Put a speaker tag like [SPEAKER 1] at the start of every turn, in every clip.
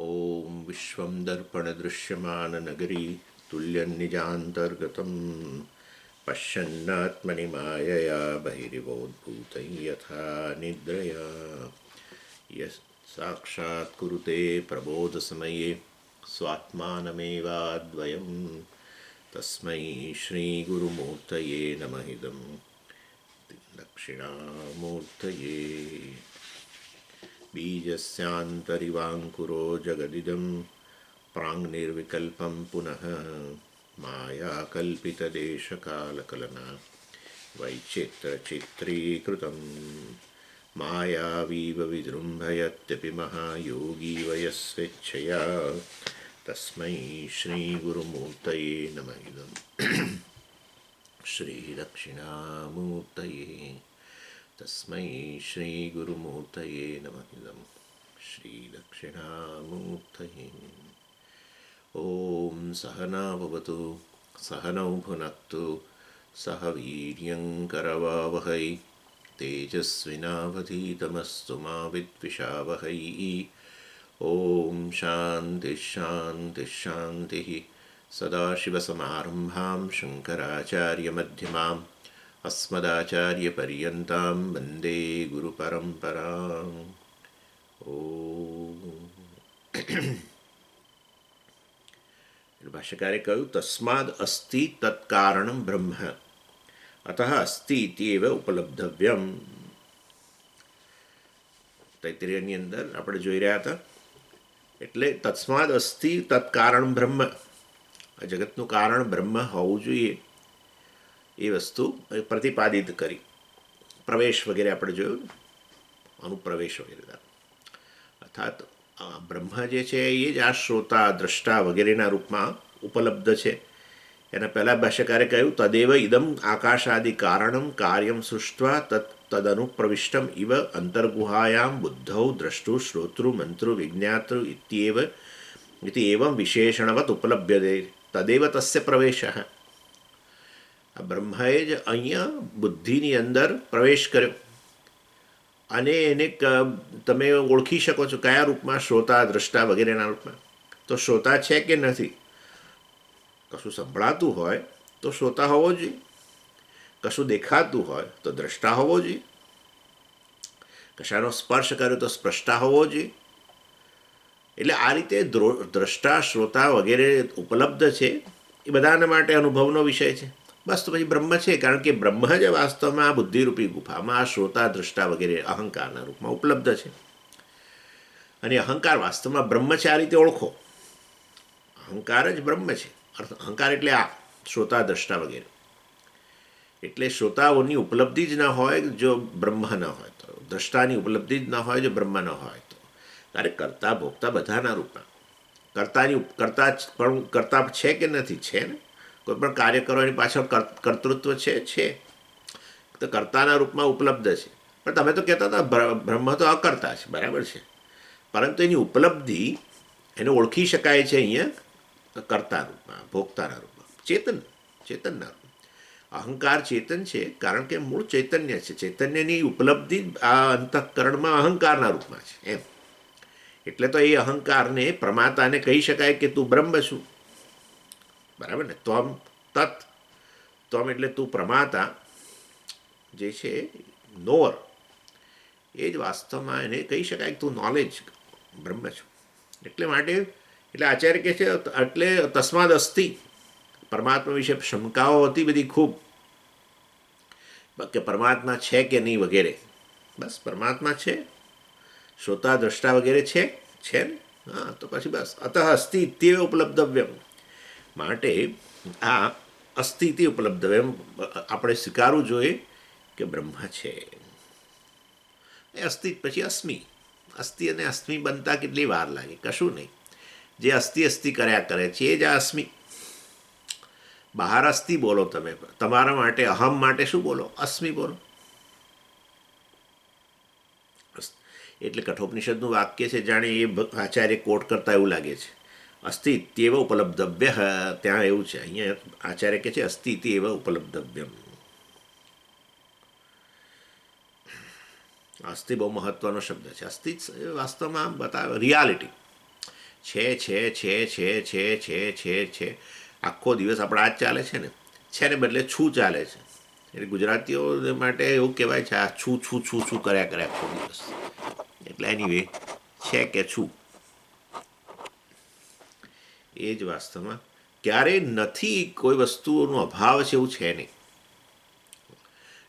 [SPEAKER 1] ॐ विश्वं दर्पणदृश्यमाननगरी तुल्यन्निजान्तर्गतं पश्यन्नात्मनि मायया बहिरिवोद्भूतं यथा निद्रया यः साक्षात् कुरुते प्रबोधसमये स्वात्मानमेवाद्वयं तस्मै श्रीगुरुमूर्तये नमः इदं दक्षिणामूर्तये बीजस्यान्तरिवाङ्कुरो जगदिदं प्राङ्निर्विकल्पं पुनः मायाकल्पितदेशकालकलना वैचित्रचित्रीकृतं मायावीव विजृम्भयत्यपि महायोगी वयस्वेच्छया तस्मै श्रीगुरुमूर्तये नमः इदं श्रीदक्षिणामूर्तये तस्मै श्रीगुरुमूर्तये नमः इदं श्रीदक्षिणामूर्तये ॐ सहना भवतु सहनौ भुनक्तु सह वीर्यङ्करवावहै तेजस्विनावधीतमस्तु मा विद्विषावहै ॐ शान्तिः शान्तिः शान्तिः सदाशिवसमारम्भां शङ्कराचार्यमध्यमाम् अस्मदाचार्यपर्यन्तां वन्दे गुरुपरम्पराम् ॐ ભાષ્યકારે કહ્યું તસ્માદ અસ્તિ તત્કારણમ બ્રહ્મ અતઃ અસ્તિ ઇત્યેવ ઉપલબ્ધવ્યમ. તૈત્તરીયની અંદર આપણે જોઈ રહ્યા હતા. એટલે તસ્માદ અસ્તિ તત્કારણ બ્રહ્મ, આ જગતનું કારણ બ્રહ્મ હોવું જોઈએ એ વસ્તુ પ્રતિપાદિત કરી. પ્રવેશ વગેરે આપણે જોયું, અનુપ્રવેશ વગેરે. અર્થાત બ્રહ્મ જે છે એ જ આ શ્રોતા દ્રષ્ટા વગેરેના રૂપમાં ઉપલબ્ધ છે. એના પહેલાં ભાષ્યકારે કહ્યું તદેવ ઇદમ આકાશાદિ કારણમ કાર્યમ સૃષ્ટ્વા તદનુપ્રવિષ્ટમ ઇવ અંતર્ગુહાયામ બુદ્ધૌ દ્રષ્ટુ શ્રોતૃ મંતૃ વિજ્ઞાતૃ ઇતિ એવં વિશેષણવત ઉપલભ્યતે તદેવ તસ્ય પ્રવેશ. આ બ્રહ્મએ જ અહીંયા બુદ્ધિની અંદર પ્રવેશ કર્યો અને એને તમે ઓળખી શકો છો કયા રૂપમાં, શ્રોતા દ્રષ્ટા વગેરેના રૂપમાં. તો શ્રોતા છે કે નથી? કશું સંભળાતું હોય તો શ્રોતા હોવો જોઈએ, કશું દેખાતું હોય તો દ્રષ્ટા હોવો જોઈએ, કશાનો સ્પર્શ કર્યો તો સ્પષ્ટા હોવો જોઈએ. એટલે આ રીતે દ્રષ્ટા શ્રોતા વગેરે ઉપલબ્ધ છે. એ બધાના માટે અનુભવનો વિષય છે. બસ તો પછી બ્રહ્મ છે, કારણ કે બ્રહ્મ જ વાસ્તવમાં આ બુદ્ધિરૂપી ગુફામાં આ શ્રોતા દ્રષ્ટા વગેરે અહંકારના રૂપમાં ઉપલબ્ધ છે. અને અહંકાર વાસ્તવમાં બ્રહ્મ છે. આ રીતે ઓળખો, અહંકાર જ બ્રહ્મ છે. અહંકાર એટલે આ શ્રોતા દ્રષ્ટા વગેરે. એટલે શ્રોતાઓની ઉપલબ્ધિ જ ન હોય જો બ્રહ્મ ન હોય તો, દ્રષ્ટાની ઉપલબ્ધિ જ ન હોય જો બ્રહ્મ ન હોય તો, ત્યારે કરતા ભોગતા બધાના રૂપમાં કરતા છે કે નથી? છે ને. કોઈ પણ કાર્ય કરવાની પાછળ કર્તૃત્વ છે તો કર્તાના રૂપમાં ઉપલબ્ધ છે. પણ તમે તો કહેતા હતા બ્રહ્મ તો અકર્તા છે, બરાબર છે. પરંતુ એની ઉપલબ્ધિ એને ઓળખી શકાય છે અહીંયા કર્તા રૂપમાં, ભોગતાના રૂપમાં, ચેતનના રૂપમાં. અહંકાર ચેતન છે કારણ કે મૂળ ચૈતન્ય છે. ચૈતન્યની ઉપલબ્ધિ આ અંતઃકરણમાં અહંકારના રૂપમાં છે એમ. એટલે તો એ અહંકારને પ્રમાતાને કહી શકાય કે તું બ્રહ્મ છું, બરાબર ને. ત્વમ તત્, ત્વમ એટલે તું પ્રમાતા જે છે, નોર, એ જ વાસ્તવમાં એને કહી શકાય કે તું નોલેજ બ્રહ્મ છું. એટલે માટે એટલે આચાર્ય કહે છે એટલે તસ્માદ અસ્તિ. પરમાત્મા વિશે શંકાઓ હતી બધી ખૂબ, કે પરમાત્મા છે કે નહીં વગેરે. બસ પરમાત્મા છે, શ્રોતા દ્રષ્ટા વગેરે છે ને. હા, તો પછી બસ અતઃ અસ્તિ ઇત્યેવ ઉપલબ્ધવ્યમ. માટે આ અસ્થિતિ ઉપલબ્ધ એમ આપણે સ્વીકારવું જોઈએ કે બ્રહ્મ છે. એ અસ્થિ પછી અસ્મિ. અસ્થિ અને અસ્મિ બનતા કેટલી વાર લાગે? કશું નહીં. જે અસ્થિ કર્યા કરે છે એ જ આ અસ્મિ. બહાર અસ્થિ બોલો તમે, તમારા માટે અહમ માટે શું બોલો? અસ્મિ બોલો. એટલે કઠોપનિષદનું વાક્ય છે, જાણે એ આચાર્ય કોટ કરતા એવું લાગે છે. અસ્તિ ઇત્યેવ ઉપલબ્ધવ્ય. ત્યાં એવું છે, અહીંયા આચાર્ય કહે છે અસ્તિ ઇત્યેવ ઉપલબ્ધવ્યમ. અસ્થિ બહુ મહત્વનો શબ્દ છે. અસ્થિ વાસ્તવમાં બતાવે રિયાલિટી. છે આખો દિવસ આપણે આ જ ચાલે છે ને બદલે છું ચાલે છે. એટલે ગુજરાતીઓ માટે એવું કહેવાય છે આ છું છું છું છું કર્યા કરે આખો દિવસ. એટલે એનીવે છે કે છું એ જ વાસ્તવમાં ક્યારેય નથી. કોઈ વસ્તુનો અભાવ છે એવું છે નહીં.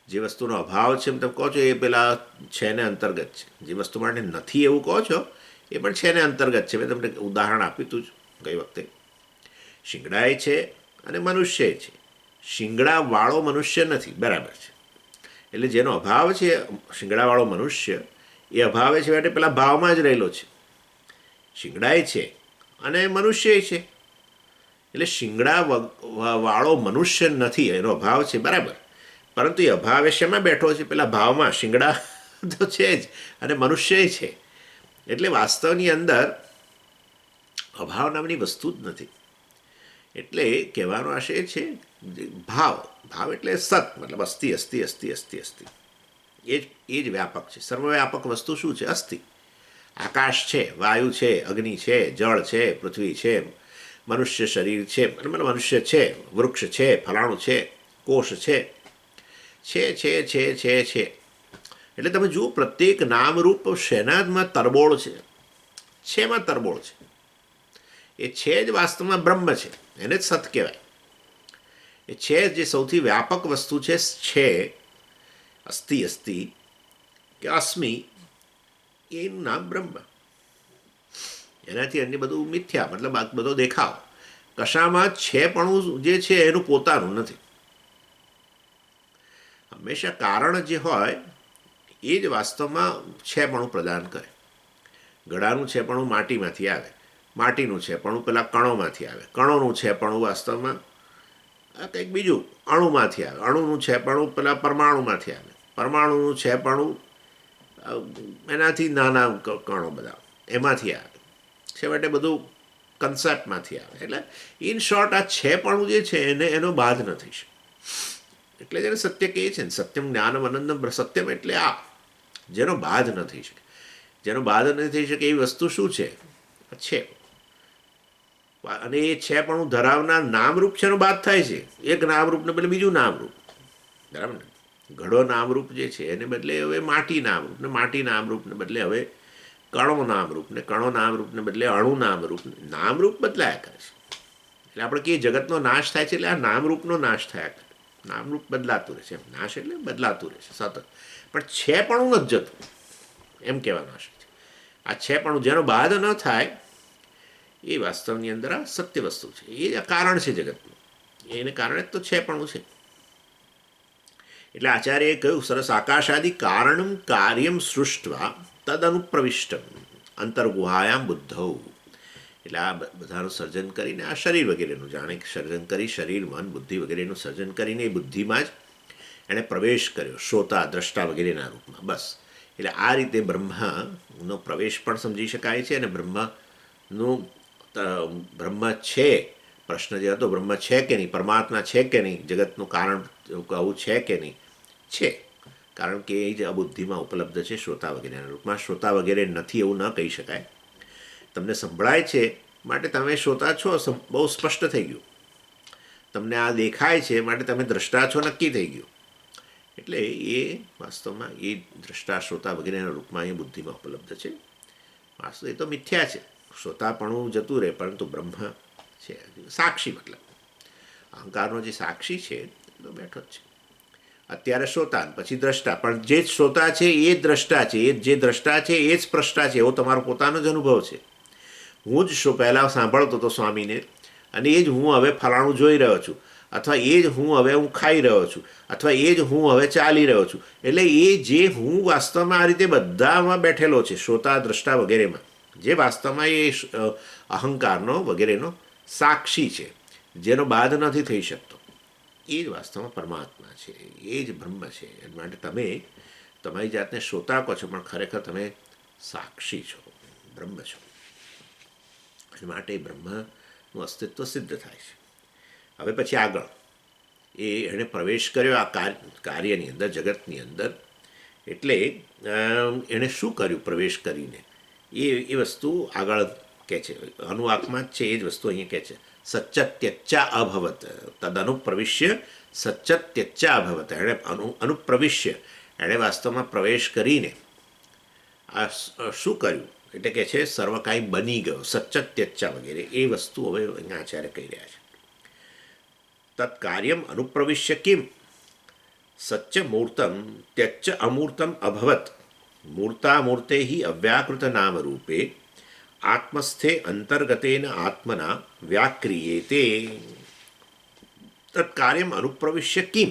[SPEAKER 1] જે વસ્તુનો અભાવ છે એમ તમે કહો છો એ પેલા છે ને અંતર્ગત છે. જે વસ્તુ માટે નથી એવું કહો છો એ પણ છે ને અંતર્ગત છે. મેં તમને ઉદાહરણ આપ્યું હતું જ ગઈ વખતે. શિંગડાય છે અને મનુષ્ય છે. શિંગડાવાળો મનુષ્ય નથી, બરાબર છે. એટલે જેનો અભાવ છે શિંગડાવાળો મનુષ્ય એ અભાવે છે માટે પેલા ભાવમાં જ રહેલો છે. શિંગડાય છે અને મનુષ્ય છે. એટલે શિંગડા વાળો મનુષ્ય નથી, એનો અભાવ છે, બરાબર. પરંતુ એ અભાવે શેમાં બેઠો છે? પેલા ભાવમાં. શિંગડા તો છે જ અને મનુષ્ય છે. એટલે વાસ્તવની અંદર અભાવ નામની વસ્તુ જ નથી. એટલે કહેવાનો આશય છે ભાવ. ભાવ એટલે સત, મતલબ અસ્થિ અસ્થિ અસ્થિ અસ્થિ અસ્થિ. એ જ વ્યાપક છે. સર્વવ્યાપક વસ્તુ શું છે? અસ્થિ. આકાશ છે, વાયુ છે, અગ્નિ છે, જળ છે, પૃથ્વી છે, મનુષ્ય શરીર છે, મતલબ મનુષ્ય છે, વૃક્ષ છે, ફલાણું છે, કોષ છે. એટલે તમે જુઓ પ્રત્યેક નામરૂપ શેનાદમાં તરબોળ છે. છેમાં તરબોળ છે. એ છે જ વાસ્તવમાં બ્રહ્મ છે. એને જ સત કહેવાય. એ છે જે સૌથી વ્યાપક વસ્તુ છે. અસ્થિ અસ્થિ કે અસ્મિ એનું નામ બ્રહ્મ. એનાથી અન્ય બધું મિથ્યા, મતલબ આ બધો દેખાવ. કશામાં છે પણ જે છે એનું પોતાનું નથી. હંમેશા કારણ જે હોય એ જ વાસ્તવમાં છેપણું પ્રદાન કરે. ગળાનું છેપણું માટીમાંથી આવે, માટીનું છેપણું પેલા કણોમાંથી આવે, કણોનું છેપણું વાસ્તવમાં કંઈક બીજું અણુમાંથી આવે, અણુનું છેપણું પેલા પરમાણુમાંથી આવે, પરમાણુનું છેપણું એનાથી નાના કણો બધા એમાંથી આવે. છેવટે બધું કન્સેપ્ટમાંથી આવે. એટલે ઇન શોર્ટ આ છેપણું જે છે એનો બાદ નથી શકે. એટલે જેને સત્ય કહે છે ને, સત્યમ જ્ઞાનમ અનંતમ સત્યમ, એટલે આ જેનો બાદ ન થઈ શકે. જેનો બાદ નથી થઈ શકે એવી વસ્તુ શું છે? અને એ છે પણ હું ધરાવનાર નામરૂપ છે એનો બાદ થાય છે. એક નામરૂપને બદલે બીજું નામરૂપ, બરાબર ને? ઘડો નામરૂપ જે છે એને બદલે હવે માટી નામરૂપ, ને માટી નામરૂપને બદલે હવે કણો નામરૂપ, ને કણો નામરૂપને બદલે અણુ નામરૂપ. નામરૂપ બદલાયા કરે છે. એટલે આપણે કહીએ જગતનો નાશ થાય છે એટલે આ નામરૂપનો નાશ થયા કરે. નામરૂપ બદલાતું રહે છે. એમ નાશ એટલે બદલાતું રહે છે સતત. પણ છે પણ હું નથી જતું એમ કહેવાનો આશય છે. આ છે પણ જેનો બાદ ન થાય એ વાસ્તવની અંદર આ સત્ય વસ્તુ છે. એ કારણ છે જગતનું. એને કારણે તો છે પણ છે. એટલે આચાર્યએ કહ્યું સરસ, આકાશાદિ કારણમ કાર્યમ સૃષ્ટવા તદ અનુપ્રવિષ્ટમ અંતર્ગુહાયામ બુદ્ધૌ. એટલે આ બધાનું સર્જન કરીને આ શરીર વગેરેનું જાણે સર્જન કરી, શરીર, મન, બુદ્ધિ વગેરેનું સર્જન કરીને એ બુદ્ધિમાં જ એણે પ્રવેશ કર્યો, શ્રોતા, દ્રષ્ટા વગેરેના રૂપમાં. બસ. એટલે આ રીતે બ્રહ્મનો પ્રવેશ પણ સમજી શકાય છે. અને બ્રહ્મ છે. પ્રશ્ન જે હતો બ્રહ્મ છે કે નહીં, પરમાત્મા છે કે નહીં, જગતનું કારણ આવું છે કે નહીં? છે. કારણ કે એ જ આ બુદ્ધિમાં ઉપલબ્ધ છે શ્રોતા વગેરેના રૂપમાં. શ્રોતા વગેરે નથી એવું ન કહી શકાય. તમને સંભળાય છે માટે તમે શ્રોતા છો, બહુ સ્પષ્ટ થઈ ગયું. તમને આ દેખાય છે માટે તમે દ્રષ્ટા છો, નક્કી થઈ ગયું. એટલે એ વાસ્તવમાં એ દ્રષ્ટા, શ્રોતા વગેરેના રૂપમાં એ બુદ્ધિમાં ઉપલબ્ધ છે. વાસ્તવ એ તો મિથ્યા છે. શ્રોતાપણું જતું રહે, પરંતુ બ્રહ્મ છે સાક્ષી. મતલબ અહંકારનો જે સાક્ષી છે એ તો બેઠો જ છે. અત્યારે શ્રોતા, પછી દ્રષ્ટા. પણ જે જ શ્રોતા છે એ જ દ્રષ્ટા છે. એ જે દ્રષ્ટા છે એ જ પ્રષ્ટા છે. એવો તમારો પોતાનો જ અનુભવ છે. હું જ પહેલાં સાંભળતો હતો સ્વામીને, અને એ જ હું હવે ફલાણું જોઈ રહ્યો છું, અથવા એ જ હું હવે ખાઈ રહ્યો છું, અથવા એ જ હું હવે ચાલી રહ્યો છું. એટલે એ જે હું વાસ્તવમાં આ રીતે બધામાં બેઠેલો છે, શ્રોતા, દ્રષ્ટા વગેરેમાં, જે વાસ્તવમાં એ અહંકારનો વગેરેનો સાક્ષી છે, જેનો બાદ નથી થઈ શકતો, એ જ વાસ્તવમાં પરમાત્મા છે. એ જ બ્રહ્મ છે. એ માટે તમે તમારી જાતને શ્રોતા કહો છો, પણ ખરેખર તમે સાક્ષી છો, બ્રહ્મ છો. એ માટે બ્રહ્મનું અસ્તિત્વ સિદ્ધ થાય છે. હવે પછી આગળ એણે પ્રવેશ કર્યો આ કાર્યની અંદર, જગતની અંદર. એટલે એણે શું કર્યું પ્રવેશ કરીને એ વસ્તુ આગળ કહે છે, અનુવાકમાં જ છે એ જ વસ્તુ અહીંયા કહે છે. સચ્ચત્યચ્ચા અભવત તદનુપ્રવિશ્ય સચ્ચત્યચ્ચા અભવત. એણે અનુપ્રવિશ્ય એણે વાસ્તવમાં પ્રવેશ કરીને આ શું કર્યું એટલે કે છે સર્વ કાંઈ બની ગયો, સચ્ચત્યચ્ચા વગેરે એ વસ્તુ હવે અહીંયા આચાર્ય કહી રહ્યા છે. તત્કાર્યમ અનુપ્રવિશ્ય કિમ સચ્ચ મૂર્તમ ત્યચ્ચ અમૂર્તમ અભવત મૂર્તામૂર્તે હિ અવ્યાકૃત નામરૂપે આત્મસ્થે અંતર્ગતેન આત્મના વ્યાક્રિયેતે. તત્કાર્યમ અનુપ્રવિશ્ય કિમ,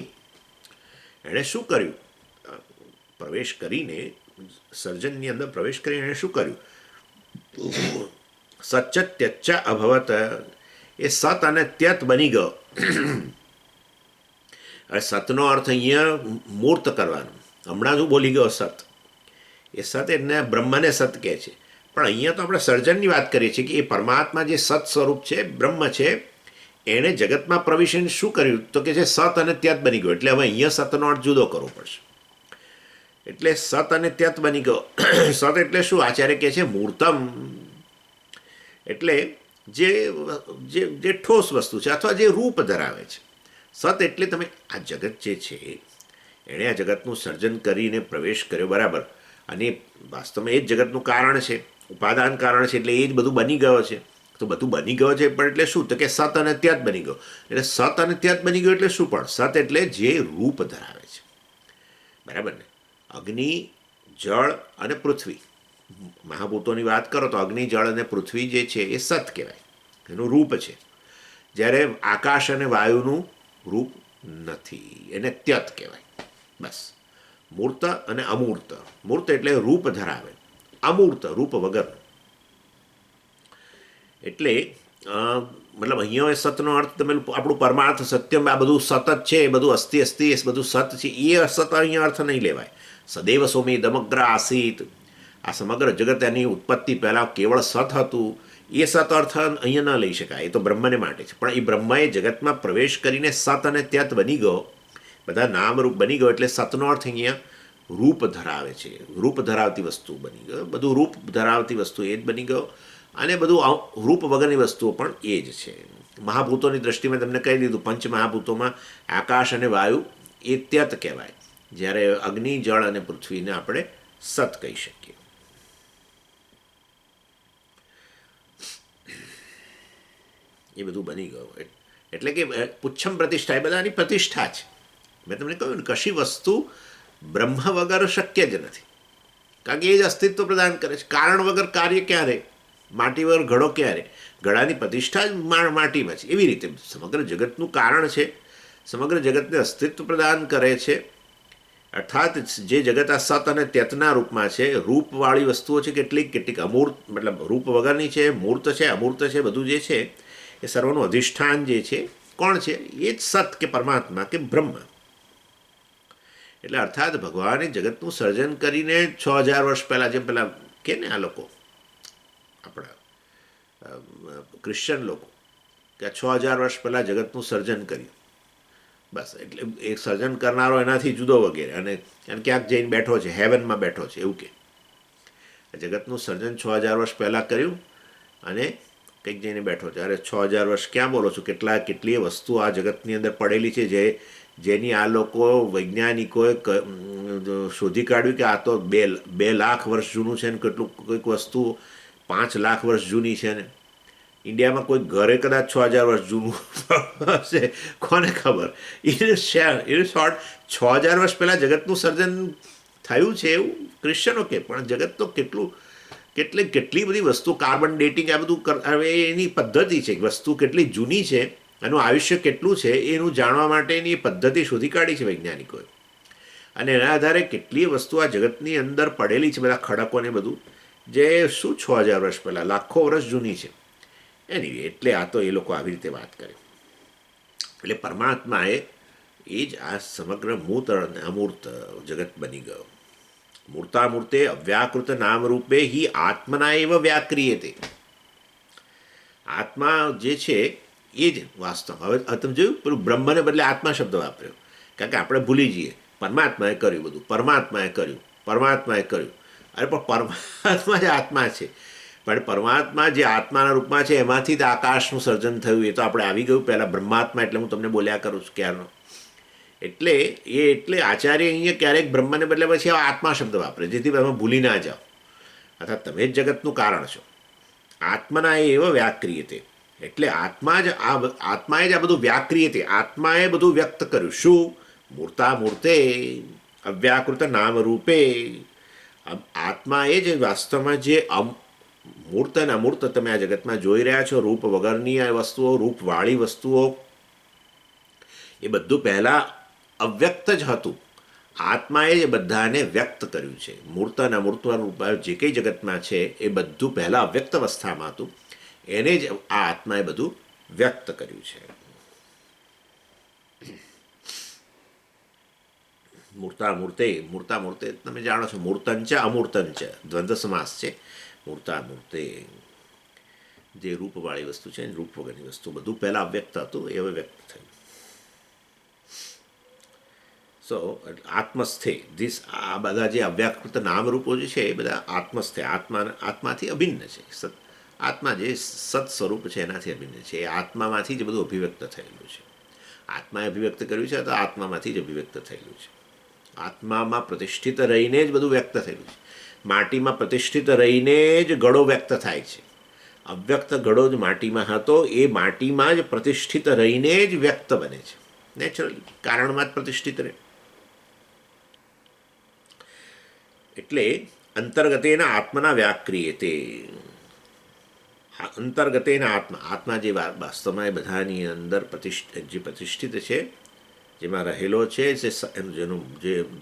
[SPEAKER 1] એણે શું કર્યું? પ્રવેશ કરીને, સર્જનની અંદર પ્રવેશ કરીને એણે શું કર્યું? સચ્ચ ત્યચ્ચા અભવત, એ સત અને ત્યત બની ગયો. હવે સતનો અર્થ અહીંયા મૂર્ત કરવાનો. હમણાં જ હું બોલી ગયો સત, એ સત એને બ્રહ્મને સત કહે છે, પણ અહીંયા તો આપણે સર્જનની વાત કરીએ છીએ કે એ પરમાત્મા જે સત સ્વરૂપ છે, બ્રહ્મ છે, એણે જગતમાં પ્રવેશીને શું કર્યું તો કે છે સત અને ત્યત બની ગયો. એટલે હવે અહીંયા સતનો અર્થ જુદો કરવો પડશે. એટલે સત અને ત્યત બની ગયો. સત એટલે શું? આચાર્ય કહે છે મૂર્તમ એટલે જે જે ઠોસ વસ્તુ છે અથવા જે રૂપ ધરાવે છે. સત એટલે તમે આ જગત જે છે એણે આ જગતનું સર્જન કરીને પ્રવેશ કર્યો, બરાબર, અને વાસ્તવમાં એ જ જગતનું કારણ છે, ઉપાદાન કારણ છે, એટલે એ જ બધું બની ગયો છે. તો બધું બની ગયો છે પણ એટલે શું? તો કે સત અને ત્યત બની ગયો. એટલે સત અને ત્યત બની ગયો એટલે શું? પણ સત એટલે જે રૂપ ધરાવે છે, બરાબર ને? અગ્નિ, જળ અને પૃથ્વી, મહાભૂતોની વાત કરો તો અગ્નિ, જળ અને પૃથ્વી જે છે એ સત કહેવાય, એનું રૂપ છે. જ્યારે આકાશ અને વાયુનું રૂપ નથી, એને ત્યત કહેવાય. બસ. મૂર્ત અને અમૂર્ત. મૂર્ત એટલે રૂપ ધરાવે, અમૂર્ત રૂપ વગરનું. એટલે મતલબ અહીંયા સતનો અર્થ તમે આપણું પરમાર્થ સત્યમ આ બધું સતત છે, એ બધું અસ્થિ અસ્થિ એ બધું સત છે, એ સત અહીંયા અર્થ નહીં લેવાય. સદૈવ સોમી દમગ્ર આસીત, આ સમગ્ર જગત એની ઉત્પત્તિ પહેલાં કેવળ સત હતું, એ સત અર્થ અહીંયા ન લઈ શકાય, એ તો બ્રહ્મને માટે છે. પણ એ બ્રહ્માએ જગતમાં પ્રવેશ કરીને સત અને ત્યત બની ગયો, બધા નામરૂપ બની ગયો. એટલે સતનો અર્થ અહીંયા રૂપ ધરાવે છે, રૂપ ધરાવતી વસ્તુ બની ગયો, બધું રૂપ ધરાવતી વસ્તુ એ જ બની ગયો, અને બધું રૂપ વગરની વસ્તુઓ પણ એ જ છે. મહાભૂતોની દ્રષ્ટિમાં તમને કહી દીધું, પંચ મહાભૂતોમાં આકાશ અને વાયુ એ ત્યત કહેવાય, જ્યારે અગ્નિ, જળ અને પૃથ્વીને આપણે સત કહી શકીએ. એ બધું બની ગયું એટલે કે પુચ્છમ પ્રતિષ્ઠા, એ બધાની પ્રતિષ્ઠા છે. મેં તમને કહ્યું ને, કશી વસ્તુ બ્રહ્મ વગર શક્ય જ નથી, કારણ કે એ જ અસ્તિત્વ પ્રદાન કરે છે. કારણ વગર કાર્ય ક્યાં રહે? માટી વગર ઘડો ક્યાં રહે? ઘડાની પ્રતિષ્ઠા જ માટીમાં છે. એવી રીતે સમગ્ર જગતનું કારણ છે, સમગ્ર જગતને અસ્તિત્વ પ્રદાન કરે છે. અર્થાત જે જગત આ સત અને ત્યતના રૂપમાં છે, રૂપવાળી વસ્તુઓ છે, કેટલીક અમૂર્ત, મતલબ રૂપ વગરની છે, મૂર્ત છે, અમૂર્ત છે, બધું જે છે એ સર્વનું અધિષ્ઠાન જે છે કોણ છે? એ જ સત કે પરમાત્મા કે બ્રહ્મ. એટલે અર્થાત ભગવાને જગતનું સર્જન કરીને 6000 વર્ષ પહેલાં, જેમ પહેલાં કે ને આ લોકો આપણા ક્રિશ્ચન લોકો કે 6000 વર્ષ પહેલાં જગતનું સર્જન કર્યું, બસ. એટલે એ સર્જન કરનારો એનાથી જુદો વગેરે, અને ક્યાંક જઈને બેઠો છે, હેવનમાં બેઠો છે, એવું કે જગતનું સર્જન 6000 વર્ષ પહેલાં કર્યું અને કંઈક જઈને બેઠો છે. અરે 6000 વર્ષ ક્યાં બોલો છો? કેટલીય વસ્તુ આ જગતની અંદર પડેલી છે જેની આ લોકો વૈજ્ઞાનિકોએ શોધી કાઢ્યું કે આ તો 2 લાખ વર્ષ જૂનું છે, ને કોઈક વસ્તુ 5 લાખ વર્ષ જૂની છે. ને ઇન્ડિયામાં કોઈ ઘરે કદાચ 6000 વર્ષ જૂનું હશે, કોને ખબર. ઇન શોર્ટ 6000 વર્ષ પહેલાં જગતનું સર્જન થયું છે એવું ક્રિશ્ચનો કે, પણ જગત તો કેટલી બધી વસ્તુ, કાર્બન ડેટિંગ, આ બધું એની પદ્ધતિ છે. વસ્તુ કેટલી જૂની છે, એનું આયુષ્ય કેટલું છે એનું જાણવા માટેની પદ્ધતિ શોધી કાઢી છે વૈજ્ઞાનિકોએ, અને એના આધારે કેટલીય વસ્તુ આ જગતની અંદર પડેલી છે, બધા ખડકોને બધું, જે શું 6000 વર્ષ પહેલાં, લાખો વર્ષ જૂની છે. એની એટલે આ તો એ લોકો આવી રીતે વાત કરે. એટલે પરમાત્માએ એ જ આ સમગ્ર મૂર્ત અને અમૂર્ત જગત બની ગયો. મૂર્તામૂર્તે અવ્યાકૃત નામરૂપે હિ આત્મના એવ વ્યાક્રિયેતે. આત્મા જે છે એ જ વાસ્તવ. હવે તમે જોયું, પેલું બ્રહ્મને બદલે આત્મા શબ્દ વાપર્યો, કારણ કે આપણે ભૂલી જઈએ પરમાત્માએ કર્યું બધું, પરમાત્માએ કર્યું. અરે પણ પરમાત્મા જ આત્મા છે, પણ પરમાત્મા જે આત્માના રૂપમાં છે એમાંથી જ આકાશનું સર્જન થયું એ તો આપણે આવી ગયું પહેલાં બ્રહ્માત્મા, એટલે હું તમને બોલ્યા કરું છું ક્યારનો. એટલે આચાર્ય અહીંયા ક્યારેક બ્રહ્મને બદલે પછી આત્મા શબ્દ વાપરે, જેથી તમે ભૂલી ના જાઓ. અર્થાત તમે જ જગતનું કારણ છો. આત્મના એવ વ્યાક્રિયતે, એટલે આત્માએ જ આ બધું વ્યાક્રિયતે, આત્માએ બધું વ્યક્ત કર્યું. શું? મૂર્તા મૂર્તે અવ્યાકૃત નામ રૂપે. આત્માએ જ વાસ્તવમાં જે મૂર્ત અને અમૂર્ત તમે આ જગતમાં જોઈ રહ્યા છો, રૂપ વગરની આ વસ્તુઓ, રૂપવાળી વસ્તુઓ, એ બધું પહેલાં અવ્યક્ત જ હતું. આત્માએ જ બધાને વ્યક્ત કર્યું છે. મૂર્ત અને અમૂર્ત રૂપ જે કંઈ જગતમાં છે એ બધું પહેલાં અવ્યક્ત અવસ્થામાં હતું, એને જ આ આત્માએ બધું વ્યક્ત કર્યું છે. મૂર્તા મૂર્તે તમે જાણો છો, મૂર્તંચ અમૂર્તંચ દ્વંદ્વ સમાસ છે. મૂર્તા મૂર્તે જે રૂપવાળી વસ્તુ છે, રૂપ વગરની વસ્તુ બધું પહેલાં અવ્યક્ત હતું, એ હવે વ્યક્ત થયું. સો આત્મસ્થે આ બધા જે અવ્યાકૃત નામરૂપો જે છે એ બધા આત્મસ્થે, આત્માથી અભિન્ન છે. આત્મા જે સત સ્વરૂપ છે એનાથી અભિન્ન છે. એ આત્મામાંથી જ બધું અભિવ્યક્ત થયેલું છે. આત્માએ અભિવ્યક્ત કર્યું છે તો આત્મામાંથી જ અભિવ્યક્ત થયેલું છે. આત્મામાં પ્રતિષ્ઠિત રહીને જ બધું વ્યક્ત થયેલું છે. માટીમાં પ્રતિષ્ઠિત રહીને જ ઘડો વ્યક્ત થાય છે. અવ્યક્ત ઘડો જ માટીમાં હતો, એ માટીમાં જ પ્રતિષ્ઠિત રહીને જ વ્યક્ત બને છે. નેચરલી કારણમાં જ પ્રતિષ્ઠિત રહે. એટલે અંતર્ગતેના આત્મના વ્યાક્રિયતે. અંતર્ગતેના આત્મા જે વાસ્તવમાં એ બધાની અંદર જે પ્રતિષ્ઠિત છે, જેમાં રહેલો છે,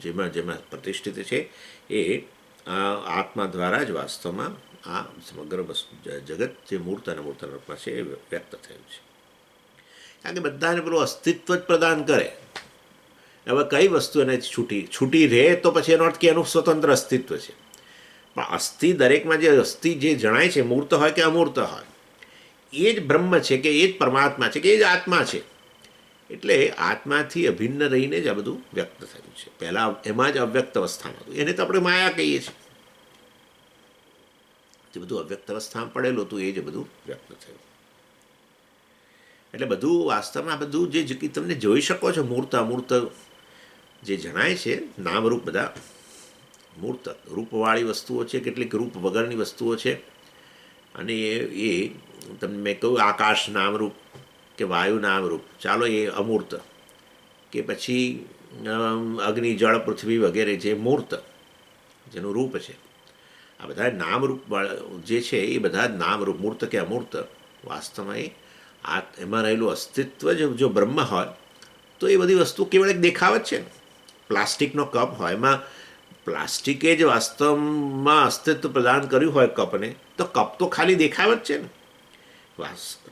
[SPEAKER 1] જેમાં પ્રતિષ્ઠિત છે, એ આત્મા દ્વારા જ વાસ્તવમાં આ સમગ્ર જગત જે મૂર્ત અને મૂર્ત રૂપમાં છે એ વ્યક્ત થયું છે. કારણ કે બધાને પેલું અસ્તિત્વ જ પ્રદાન કરે. હવે કઈ વસ્તુ એને છૂટી રહે તો પછી એનો અર્થ કે એનું સ્વતંત્ર અસ્તિત્વ છે. પણ દરેકમાં જે અસ્થિ જે જણાય છે, મૂર્ત હોય કે અમૂર્ત હોય, એ જ બ્રહ્મ છે કે એ જ પરમાત્મા છે કે એ જ આત્મા છે. એટલે આત્માથી અભિન્ન રહીને જ આ બધું વ્યક્ત થયું છે. પહેલાં એમાં જ અવ્યક્ત અવસ્થામાં હતું, એને તો આપણે માયા કહીએ છીએ. જે બધું અવ્યક્ત અવસ્થામાં પડેલું હતું એ જ બધું વ્યક્ત થયું. એટલે બધું વાસ્તવમાં બધું જે તમને જોઈ શકો છો, મૂર્ત અમૂર્ત જે જણાય છે, નામરૂપ બધા મૂર્ત રૂપવાળી વસ્તુઓ છે, કેટલીક રૂપ વગરની વસ્તુઓ છે. અને એ તમને મેં કહ્યું આકાશ નામરૂપ કે વાયુ નામરૂપ, ચાલો એ અમૂર્ત, કે પછી અગ્નિ જળ પૃથ્વી વગેરે જે મૂર્ત જેનું રૂપ છે, આ બધા નામરૂપ જે છે એ બધા જ નામરૂપ, મૂર્ત કે અમૂર્ત, વાસ્તવમાં એમાં રહેલું અસ્તિત્વ જો બ્રહ્મ હોય તો એ બધી વસ્તુ કેવળ એક દેખાવ જ છે. પ્લાસ્ટિકનો કપ હોય, એમાં પ્લાસ્ટિકે જ વાસ્તવમાં અસ્તિત્વ પ્રદાન કર્યું હોય કપને, તો કપ તો ખાલી દેખાવ જ છે ને.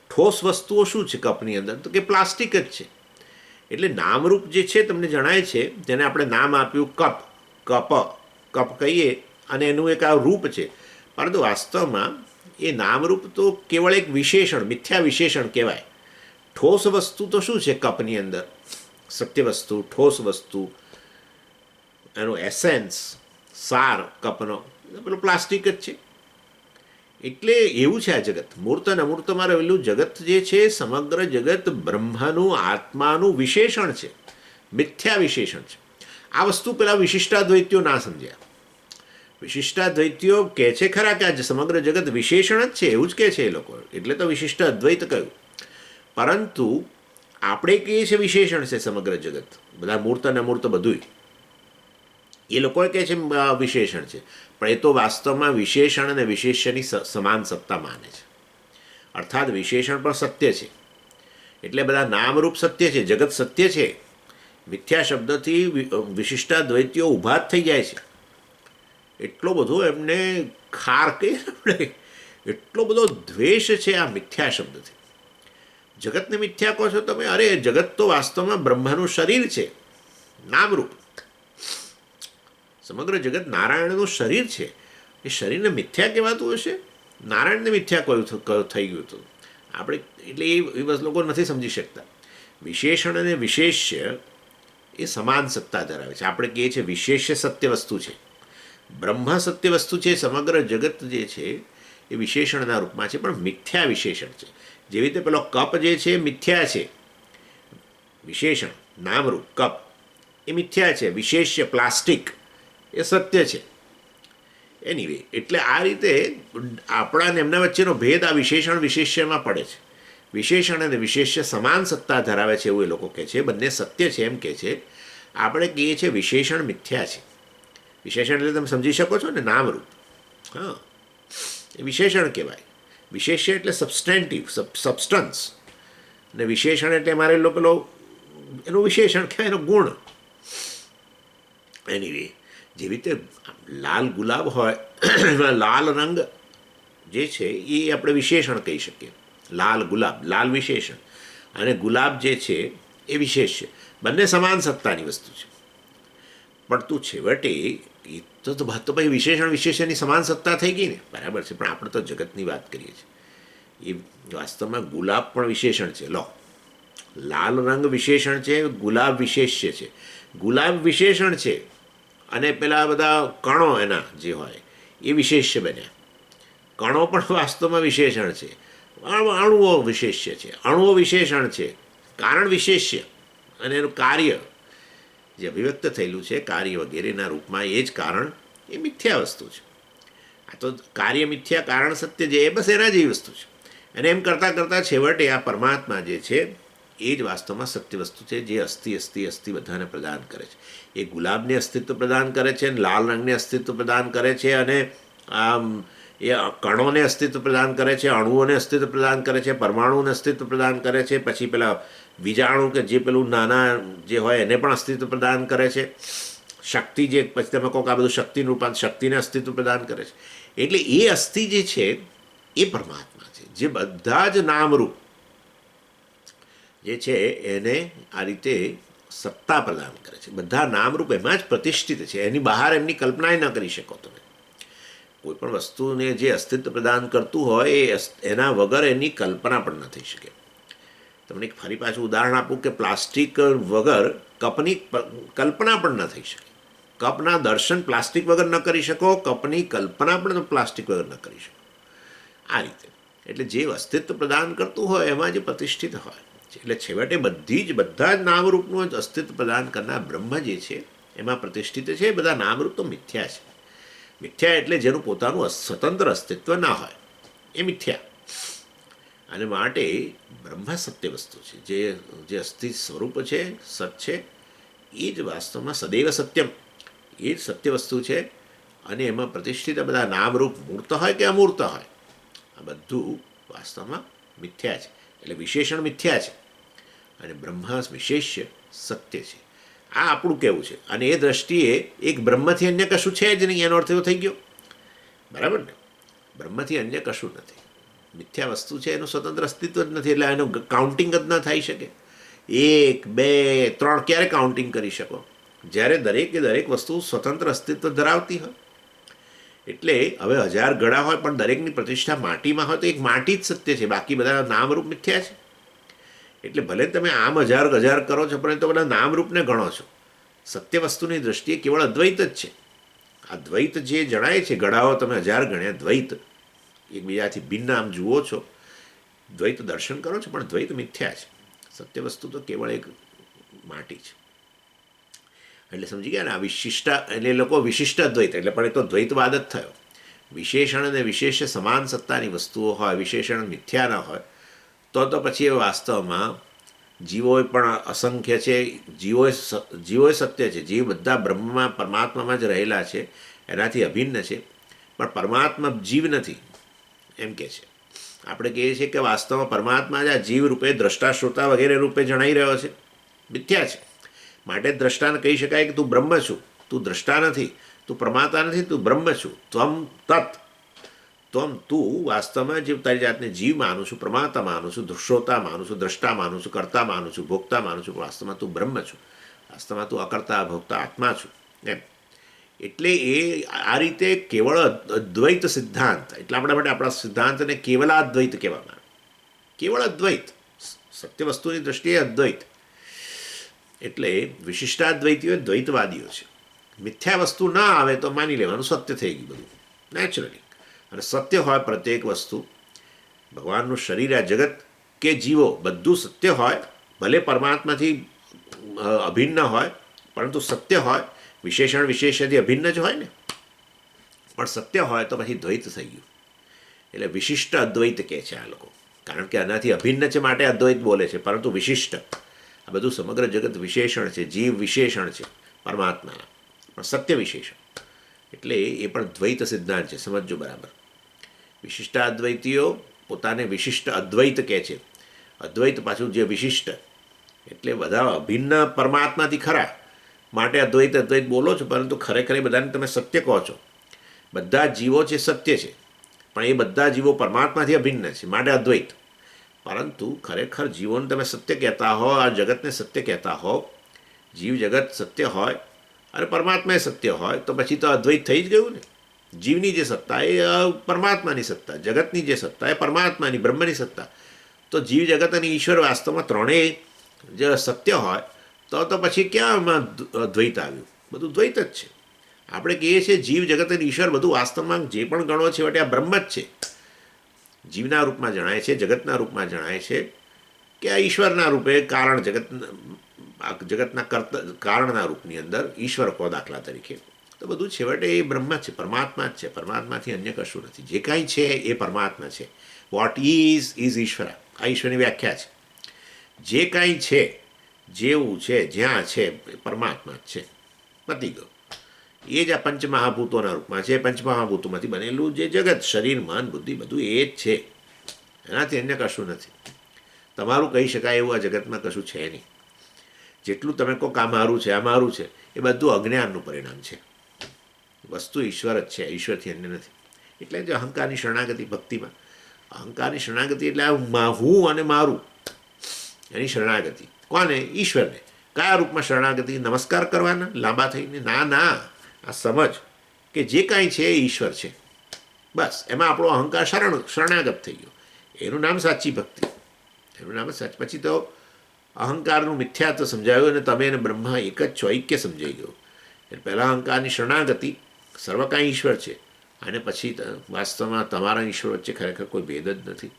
[SPEAKER 1] ઠોસ વસ્તુઓ શું છે કપની અંદર? તો કે પ્લાસ્ટિક જ છે. એટલે નામરૂપ જે છે તમને જણાય છે, જેને આપણે નામ આપ્યું કપ કહીએ, અને એનું એક આ રૂપ છે. પરંતુ વાસ્તવમાં એ નામરૂપ તો કેવળ એક વિશેષણ, મિથ્યા વિશેષણ કહેવાય. ઠોસ વસ્તુ તો શું છે કપની અંદર? સત્ય વસ્તુ, ઠોસ વસ્તુ, એનો એસેન્સ, સાર કપનો પેલું પ્લાસ્ટિક જ છે. એટલે એવું છે આ જગત. મૂર્ત અને અમૂર્તમાં રહેલું જગત જે છે, સમગ્ર જગત બ્રહ્મનું, આત્માનું વિશેષણ છે, મિથ્યા વિશેષણ છે. આ વસ્તુ પેલા વિશિષ્ટાદ્વૈતીઓ ના સમજ્યા. વિશિષ્ટાદ્વૈતીઓ કહે છે ખરા કે આ સમગ્ર જગત વિશેષણ જ છે, એવું જ કહે છે એ લોકો, એટલે તો વિશિષ્ટ અદ્વૈત કહ્યું. પરંતુ આપણે કહીએ છીએ વિશેષણ છે સમગ્ર જગત, બધા મૂર્ત અને અમૂર્ત બધું. એ લોકોએ કહે છે વિશેષણ છે, પણ એ તો વાસ્તવમાં વિશેષણ અને વિશેષ્યની સમાન સત્તા માને છે. અર્થાત વિશેષણ પણ સત્ય છે, એટલે બધા નામરૂપ સત્ય છે, જગત સત્ય છે. મિથ્યા શબ્દથી વિશિષ્ટાદ્વૈતીઓ ઊભા જ થઈ જાય છે. એટલો બધો એમને ખાર કહીએ આપણે, એટલો બધો દ્વેષ છે આ મિથ્યા શબ્દથી. જગતને મિથ્યા કહો છો તમે? અરે જગત તો વાસ્તવમાં બ્રહ્માનું શરીર છે, નામરૂપ. સમગ્ર જગત નારાયણનું શરીર છે. એ શરીરને મિથ્યા કહેવાતું હશે? નારાયણને મિથ્યા કયું થઈ ગયું હતું આપણે? એટલે એ બસ લોકો નથી સમજી શકતા. વિશેષણ અને વિશેષ્ય એ સમાન સત્તા ધરાવે છે. આપણે કહીએ છીએ વિશેષ્ય સત્ય વસ્તુ છે, બ્રહ્મ સત્ય વસ્તુ છે. સમગ્ર જગત જે છે એ વિશેષણના રૂપમાં છે, પણ મિથ્યા વિશેષણ છે. જેવી રીતે પેલો કપ જે છે મિથ્યા છે, વિશેષણ નામરૂપ કપ એ મિથ્યા છે, વિશેષ્ય પ્લાસ્ટિક એ સત્ય છે. એનીવે, એટલે આ રીતે આપણા અને એમના વચ્ચેનો ભેદ આ વિશેષણ વિશેષ્યમાં પડે છે. વિશેષણ અને વિશેષ્ય સમાન સત્તા ધરાવે છે એવું એ લોકો કહે છે, બંને સત્ય છે એમ કહે છે. આપણે કહીએ છીએ વિશેષણ મિથ્યા છે. વિશેષણ એટલે તમે સમજી શકો છો ને, નામરૂપ. હા, એ વિશેષણ કહેવાય. વિશેષ્ય એટલે સબસ્ટેન્ટિવ, સબસ્ટન્સ, અને વિશેષણ એટલે અમારે પેલો એનું વિશેષણ કહેવાય, એનો ગુણ. એનીવે, જેવી રીતે લાલ ગુલાબ હોય એમાં લાલ રંગ જે છે એ આપણે વિશેષણ કહી શકીએ. લાલ ગુલાબ, લાલ વિશેષણ, અને ગુલાબ જે છે એ વિશેષ્ય. બંને સમાન સત્તાની વસ્તુ છે. પણ તું છેવટે એ તો ભાઈ વિશેષણ વિશેષણની સમાન સત્તા થઈ ગઈ ને, બરાબર છે. પણ આપણે તો જગતની વાત કરીએ છીએ. એ વાસ્તવમાં ગુલાબ પણ વિશેષણ છે. લો, લાલ રંગ વિશેષણ છે, ગુલાબ વિશેષ્ય છે. ગુલાબ વિશેષણ છે અને પેલા બધા કણો એના જે હોય એ વિશેષ્ય બન્યા. કણો પણ વાસ્તવમાં વિશેષણ છે. અણુઓ વિશેષ્ય છે, અણુઓ વિશેષણ છે, કારણ વિશેષ્ય, અને એનું કાર્ય જે અભિવ્યક્ત થયેલું છે કાર્ય વગેરેના રૂપમાં એ જ કારણ એ મિથ્યા વસ્તુ છે. આ તો કાર્ય મિથ્યા, કારણ સત્ય જે એ બસ એના જેવી વસ્તુ છે. અને એમ કરતાં કરતાં છેવટે આ પરમાત્મા જે છે એ જ વાસ્તવમાં સત્ય વસ્તુ છે, જે અસ્થિ અસ્થિ અસ્થિ બધાને પ્રદાન કરે છે. એ ગુલાબને અસ્તિત્વ પ્રદાન કરે છે, લાલ રંગને અસ્તિત્વ પ્રદાન કરે છે, અને આમ એ કણોને અસ્તિત્વ પ્રદાન કરે છે, અણુઓને અસ્તિત્વ પ્રદાન કરે છે, પરમાણુને અસ્તિત્વ પ્રદાન કરે છે, પછી પેલા બીજાણુ કે જે પેલું નાના જે હોય એને પણ અસ્તિત્વ પ્રદાન કરે છે, શક્તિ જે પછી તમે કહો કે આ બધું શક્તિનું રૂપાંતર, શક્તિને અસ્તિત્વ પ્રદાન કરે છે. એટલે એ અસ્થિ જે છે એ પરમાત્મા છે, જે બધા જ નામરૂપ જે છે એને આ રીતે સત્તા પ્રદાન કરે છે. બધા નામરૂપ એમાં જ પ્રતિષ્ઠિત છે, એની બહાર એમની કલ્પના ન કરી શકો તમે. કોઈ પણ વસ્તુને જે અસ્તિત્વ પ્રદાન કરતું હોય એ એના વગર એની કલ્પના પણ ન થઈ શકે. તમને એક ફરી પાછું ઉદાહરણ આપું કે પ્લાસ્ટિક વગર કપની કલ્પના પણ ન થઈ શકે. કપના દર્શન પ્લાસ્ટિક વગર ન કરી શકો, કપની કલ્પના પણ પ્લાસ્ટિક વગર ન કરી શકો. આ રીતે એટલે જે અસ્તિત્વ પ્રદાન કરતું હોય એમાં જે પ્રતિષ્ઠિત હોય, એટલે છેવટે બધા જ નામરૂપનું જ અસ્તિત્વ પ્રદાન કરનાર બ્રહ્મ જે છે એમાં પ્રતિષ્ઠિત છે. બધા નામરૂપ તો મિથ્યા છે. મિથ્યા એટલે જેનું પોતાનું સ્વતંત્ર અસ્તિત્વ ના હોય એ મિથ્યા. અને માટે બ્રહ્મ સત્ય વસ્તુ છે, જે અસ્થિ સ્વરૂપ છે, સત છે, એ જ વાસ્તવમાં સદૈવ સત્યમ, એ જ સત્ય વસ્તુ છે. અને એમાં પ્રતિષ્ઠિત બધા નામરૂપ મૂર્ત હોય કે અમૂર્ત હોય, આ બધું વાસ્તવમાં મિથ્યા છે. એટલે વિશેષણ મિથ્યા છે અને બ્રહ્મ વિશેષ્ય સત્ય છે. આ આપણું કહેવું છે. અને એ દ્રષ્ટિએ એક બ્રહ્મથી અન્ય કશું છે જ નહીં, એનો અર્થ એવો થઈ ગયો, બરાબર ને? બ્રહ્મથી અન્ય કશું નથી. મિથ્યા વસ્તુ છે, એનું સ્વતંત્ર અસ્તિત્વ જ નથી, એટલે એનું કાઉન્ટિંગ જ ન થઈ શકે. 1, 2, 3 ક્યારે કાઉન્ટિંગ કરી શકો? જ્યારે દરેકે દરેક વસ્તુ સ્વતંત્ર અસ્તિત્વ ધરાવતી હોય. એટલે હવે 1000 ગળા હોય પણ દરેકની પ્રતિષ્ઠા માટીમાં હોય તો એક માટી જ સત્ય છે, બાકી બધા નામરૂપ મિથ્યા છે. એટલે ભલે તમે આમ 1000 કરો છો પણ તો બધા નામરૂપને ગણો છો. સત્ય વસ્તુની દ્રષ્ટિએ કેવળ અદ્વૈત જ છે. આ દ્વૈત જે જણાય છે, ગળાઓ તમે 1000 ગણ્યા, દ્વૈત એકબીજાથી ભિન્ન આમ જુઓ છો, દ્વૈત દર્શન કરો છો, પણ દ્વૈત મિથ્યા છે. સત્ય વસ્તુ તો કેવળ એક માટી છે. એટલે સમજી ગયા ને? આ વિશિષ્ટ એટલે લોકો વિશિષ્ટ અદ્વૈત, એટલે પણ એ તો દ્વૈતવાદ જ થયો. વિશેષણ અને વિશેષ સમાન સત્તાની વસ્તુઓ હોય, વિશેષણ મિથ્યા ન હોય તો પછી એ વાસ્તવમાં જીવો પણ અસંખ્ય છે, જીવો સત્ય છે, જીવ બધા બ્રહ્મમાં પરમાત્મામાં જ રહેલા છે, એનાથી અભિન્ન છે. પણ પરમાત્મા જીવ નથી એમ કહે છે. આપણે કહીએ છીએ કે વાસ્તવમાં પરમાત્મા જ આ જીવ રૂપે દ્રષ્ટા શ્રોતા વગેરે રૂપે જણાઈ રહ્યો છે, મિથ્યા છે. માટે દ્રષ્ટાને કહી શકાય કે તું બ્રહ્મ છું, તું દ્રષ્ટા નથી, તું પ્રમાતા નથી, તું બ્રહ્મ છું. ત્વમ તત્, ત્વમ તું વાસ્તવમાં જે તારી જાતને જીવ માનું છું, પ્રમાતા માનું છું, શ્રોતા માનું છું, દ્રષ્ટા માનું છું, કર્તા માનું છું, ભોગતા માનું છું, વાસ્તવમાં તું બ્રહ્મ છું, વાસ્તવમાં તું અકર્તા ભોગતા આત્મા છું એમ. એટલે એ આ રીતે કેવળ અદ્વૈત સિદ્ધાંત, એટલે આપણા માટે આપણા સિદ્ધાંતને કેવલાદ્વૈત કહેવામાં આવે. કેવળ અદ્વૈત, સત્ય વસ્તુની દ્રષ્ટિએ અદ્વૈત. એટલે વિશિષ્ટાદ્વૈતીઓ દ્વૈતવાદીઓ છે. મિથ્યા વસ્તુ ના આવે તો માની લેવાનું સત્ય થઈ ગયું બધું નેચરલી. અને સત્ય હોય પ્રત્યેક વસ્તુ, ભગવાનનું શરીર, આ જગત કે જીવો બધું સત્ય હોય, ભલે પરમાત્માથી અભિન્ન હોય પરંતુ સત્ય હોય, વિશેષણ વિશેષથી અભિન્ન જ હોય ને, પણ સત્ય હોય તો પછી દ્વૈત થઈ ગયું. એટલે વિશિષ્ટ અદ્વૈત કહે છે આ લોકો, કારણ કે આનાથી અભિન્ન છે માટે અદ્વૈત બોલે છે, પરંતુ વિશિષ્ટ, આ બધું સમગ્ર જગત વિશેષણ છે, જીવ વિશેષણ છે પરમાત્માના, પણ સત્ય વિશેષણ, એટલે એ પણ દ્વૈત સિદ્ધાંત છે, સમજો બરાબર. વિશિષ્ટ અદ્વૈતીઓ પોતાને વિશિષ્ટ અદ્વૈત કહે છે. અદ્વૈત પાછું જે વિશિષ્ટ, એટલે બધા અભિન્ન પરમાત્માથી ખરા માટે અદ્વૈત અદ્વૈત બોલો છો, પરંતુ ખરેખર બધાને તમે સત્ય કહો છો. બધા જીવો છે સત્ય છે, પણ એ બધા જીવો પરમાત્માથી અભિન્ન છે માટે અદ્વૈત. પરંતુ ખરેખર જીવોને તમે સત્ય કહેતા હો, આ જગતને સત્ય કહેતા હો, જીવ જગત સત્ય હોય અને પરમાત્મા સત્ય હોય, તો પછી તો અદ્વૈત થઈ જ ગયું ને. જીવની જે સત્તા એ પરમાત્માની સત્તા, જગતની જે સત્તા એ પરમાત્માની બ્રહ્મની સત્તા. તો જીવ જગત અને ઈશ્વર વાસ્તવમાં ત્રણેય જે સત્ય હોય તો પછી ક્યાં આમાં દ્વૈત આવ્યું? બધું દ્વૈત જ છે. આપણે કહીએ છીએ જીવ જગત અને ઈશ્વર બધું વાસ્તવમાં જે પણ ગણો છે વટે આ બ્રહ્મ જ છે. જીવના રૂપમાં જણાય છે, જગતના રૂપમાં જણાય છે કે આ ઈશ્વરના રૂપે કારણ જગતના કારણના રૂપની અંદર ઈશ્વર કહો દાખલા તરીકે, તો બધું છેવટે એ બ્રહ્મ છે, પરમાત્મા જ છે, પરમાત્માથી અન્ય કશું નથી. જે કાંઈ છે એ પરમાત્મા છે. વોટ ઇઝ ઈશ્વર, આ ઈશ્વરની વ્યાખ્યા છે. જે કાંઈ છે, જેવું છે, જ્યાં છે, એ પરમાત્મા જ છે, પતી ગયું. એ જ આ પંચમહાભૂતોના રૂપમાં છે. પંચમહાભૂતોમાંથી બનેલું જે જગત, શરીર, મન, બુદ્ધિ, બધું એ જ છે, એનાથી અન્ય કશું નથી. તમારું કહી શકાય એવું આ જગતમાં કશું છે નહીં. જેટલું તમે કહો કે આ મારું છે, આ મારું છે, એ બધું અજ્ઞાનનું પરિણામ છે. વસ્તુ ઈશ્વર જ છે, ઈશ્વરથી અન્ય નથી. એટલે જ અહંકારની શરણાગતિ ભક્તિમાં, અહંકારની શરણાગતિ એટલે હું અને મારું, એની શરણાગતિ. કોને? ઈશ્વરને. કયા રૂપમાં શરણાગતિ? નમસ્કાર કરવાના લાંબા થઈને? ના, આ સમજ કે જે કાંઈ છે એ ઈશ્વર છે, બસ. એમાં આપણો અહંકાર શરણાગત થઈ ગયો. એનું નામ સાચી ભક્તિ, એનું નામ સાચી. પછી તો અહંકારનું મિથ્યાત્વ સમજાવ્યું અને તમે એને બ્રહ્મ એક જ છો, ઐક્ય સમજાઈ ગયું. એટલે પહેલાં અહંકારની શરણાગતિ, સર્વ કાંઈ ઈશ્વર છે, અને પછી વાસ્તવમાં તમારા ઈશ્વર વચ્ચે ખરેખર કોઈ ભેદ જ નથી.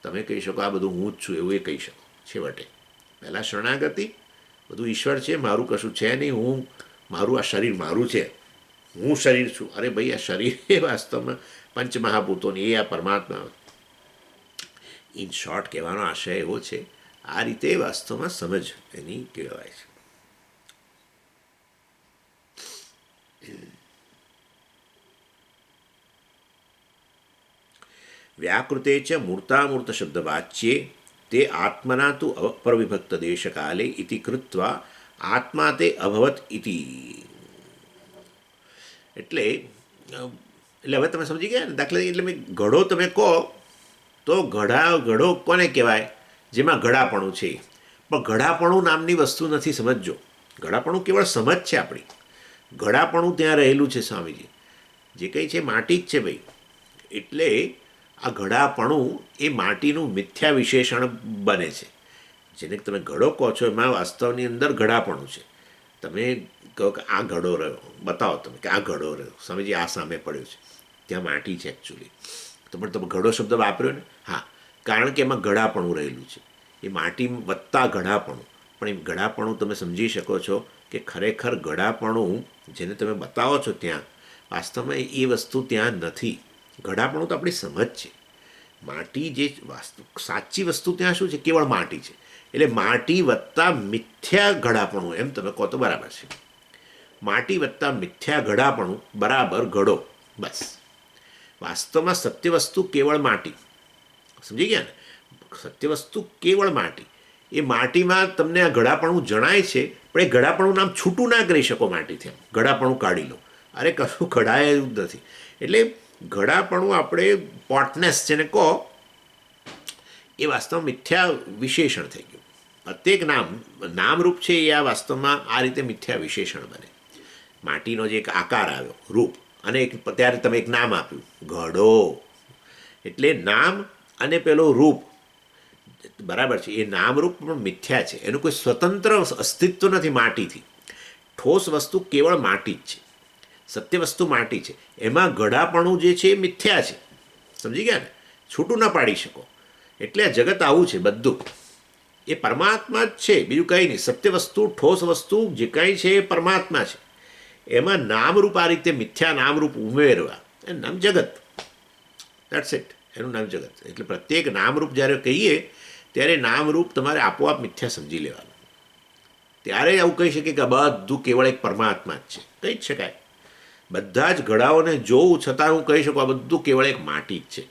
[SPEAKER 1] તમે કહી શકો આ બધું હું જ છું એવું એ કહી શકો છેવટે. પહેલાં શરણાગતિ, બધું ઈશ્વર છે, મારું કશું છે નહીં, મારું આ શરીર મારું છે, હું શરીર છું. અરે ભાઈ, આ શરીર એ વાસ્તવમાં પંચમહાભૂતોની, એ આ પરમાત્મા. ઇન શોર્ટ કહેવાનો આશય એવો છે, આ રીતે વાસ્તવમાં સમજ એની કહેવાય છે. વ્યાકૃતે ચ મૂર્તામૂર્ત શબ્દ વાચ્યે તે આત્મના તુ અપરવિભક્ત દેશકાલે ઇતિ કૃત્વા આત્મા તે અભવત ઇતિ. એટલે હવે તમે સમજી ગયા ને. દાખલા તરીકે એટલે મેં ઘડો તમે કહો તો ઘડો કોને કહેવાય? જેમાં ઘડાપણું છે. પણ ઘડાપણું નામની વસ્તુ નથી, સમજજો. ઘડાપણું કેવળ સમજ છે આપણી. ઘડાપણું ત્યાં રહેલું છે સ્વામીજી. જે કંઈ છે માટી જ છે ભાઈ. એટલે આ ઘડાપણું એ માટીનું મિથ્યા વિશેષણ બને છે. જેને તમે ઘડો કહો છો એમાં વાસ્તવની અંદર ઘડાપણું છે. તમે કહો કે આ ઘડો રહ્યો, બતાવો તમે કે આ ઘડો રહ્યો, સ્વામીજી આ સામે પડ્યો છે, ત્યાં માટી છે એકચ્યુઅલી. તો પણ તમે ઘડો શબ્દ વાપર્યો ને? હા, કારણ કે એમાં ઘડાપણું રહેલું છે. એ માટી વત્તા ઘડાપણું. પણ એ ઘડાપણું તમે સમજી શકો છો કે ખરેખર ઘડાપણું જેને તમે બતાવો છો ત્યાં વાસ્તવમાં એ વસ્તુ ત્યાં નથી. ઘડાપણું તો આપણી સમજ છે. માટી જે સાચી વસ્તુ ત્યાં શું છે? કેવળ માટી છે. એટલે માટી વત્તા મિથ્યા ઘડાપણું, એમ તમે કહો તો બરાબર છે. માટી વત્તા મિથ્યા ઘડાપણું બરાબર ઘડો, બસ. વાસ્તવમાં સત્ય વસ્તુ કેવળ માટી. સમજી ગયા ને? સત્ય વસ્તુ કેવળ માટી. એ માટીમાં તમને આ ઘડાપણું જણાય છે, પણ એ ઘડાપણું નામ છૂટું ના કરી શકો માટીથી. ઘડાપણું કાઢી લો, અરે કશું ઘડાય એવું જ નથી. એટલે ઘડાપણું આપણે પોટનેસ જેને કહો એ વાસ્તવમાં મિથ્યા વિશેષણ થઈ ગયું. પ્રત્યેક નામરૂપ છે એ આ વાસ્તવમાં આ રીતે મિથ્યા વિશેષણ બને. માટીનો જે એક આકાર આવ્યો, રૂપ, અને ત્યારે તમે એક નામ આપ્યું ઘડો. એટલે નામ અને પેલો રૂપ બરાબર છે. એ નામરૂપ પણ મિથ્યા છે. એનું કોઈ સ્વતંત્ર અસ્તિત્વ નથી માટીથી. ઠોસ વસ્તુ કેવળ માટી જ છે. સત્ય વસ્તુ માટી છે. એમાં ઘડાપણું જે છે એ મિથ્યા છે. સમજી ગયા ને? છૂટું ન પાડી શકો. એટલે આ જગત આવું છે બધું. એ પરમાત્મા જ છે, બીજું કંઈ નહીં. સત્ય વસ્તુ, ઠોસ વસ્તુ જે કંઈ છે એ પરમાત્મા છે. એમાં નામરૂપ આ રીતે મિથ્યા નામરૂપ ઉમેરવા, એ નામ જગત. That's it. એનું નામ જગત. એટલે પ્રત્યેક નામરૂપ જ્યારે કહીએ ત્યારે નામરૂપ તમારે આપોઆપ મિથ્યા સમજી લેવાનું. ત્યારે આવું કહી શકીએ કે બધું કેવળ એક પરમાત્મા જ છે. કહી જ શકાય. બધા જ ઘડાઓને જોઉં છતાં હું કહી શકું આ બધું કેવળ એક માટી જ છે.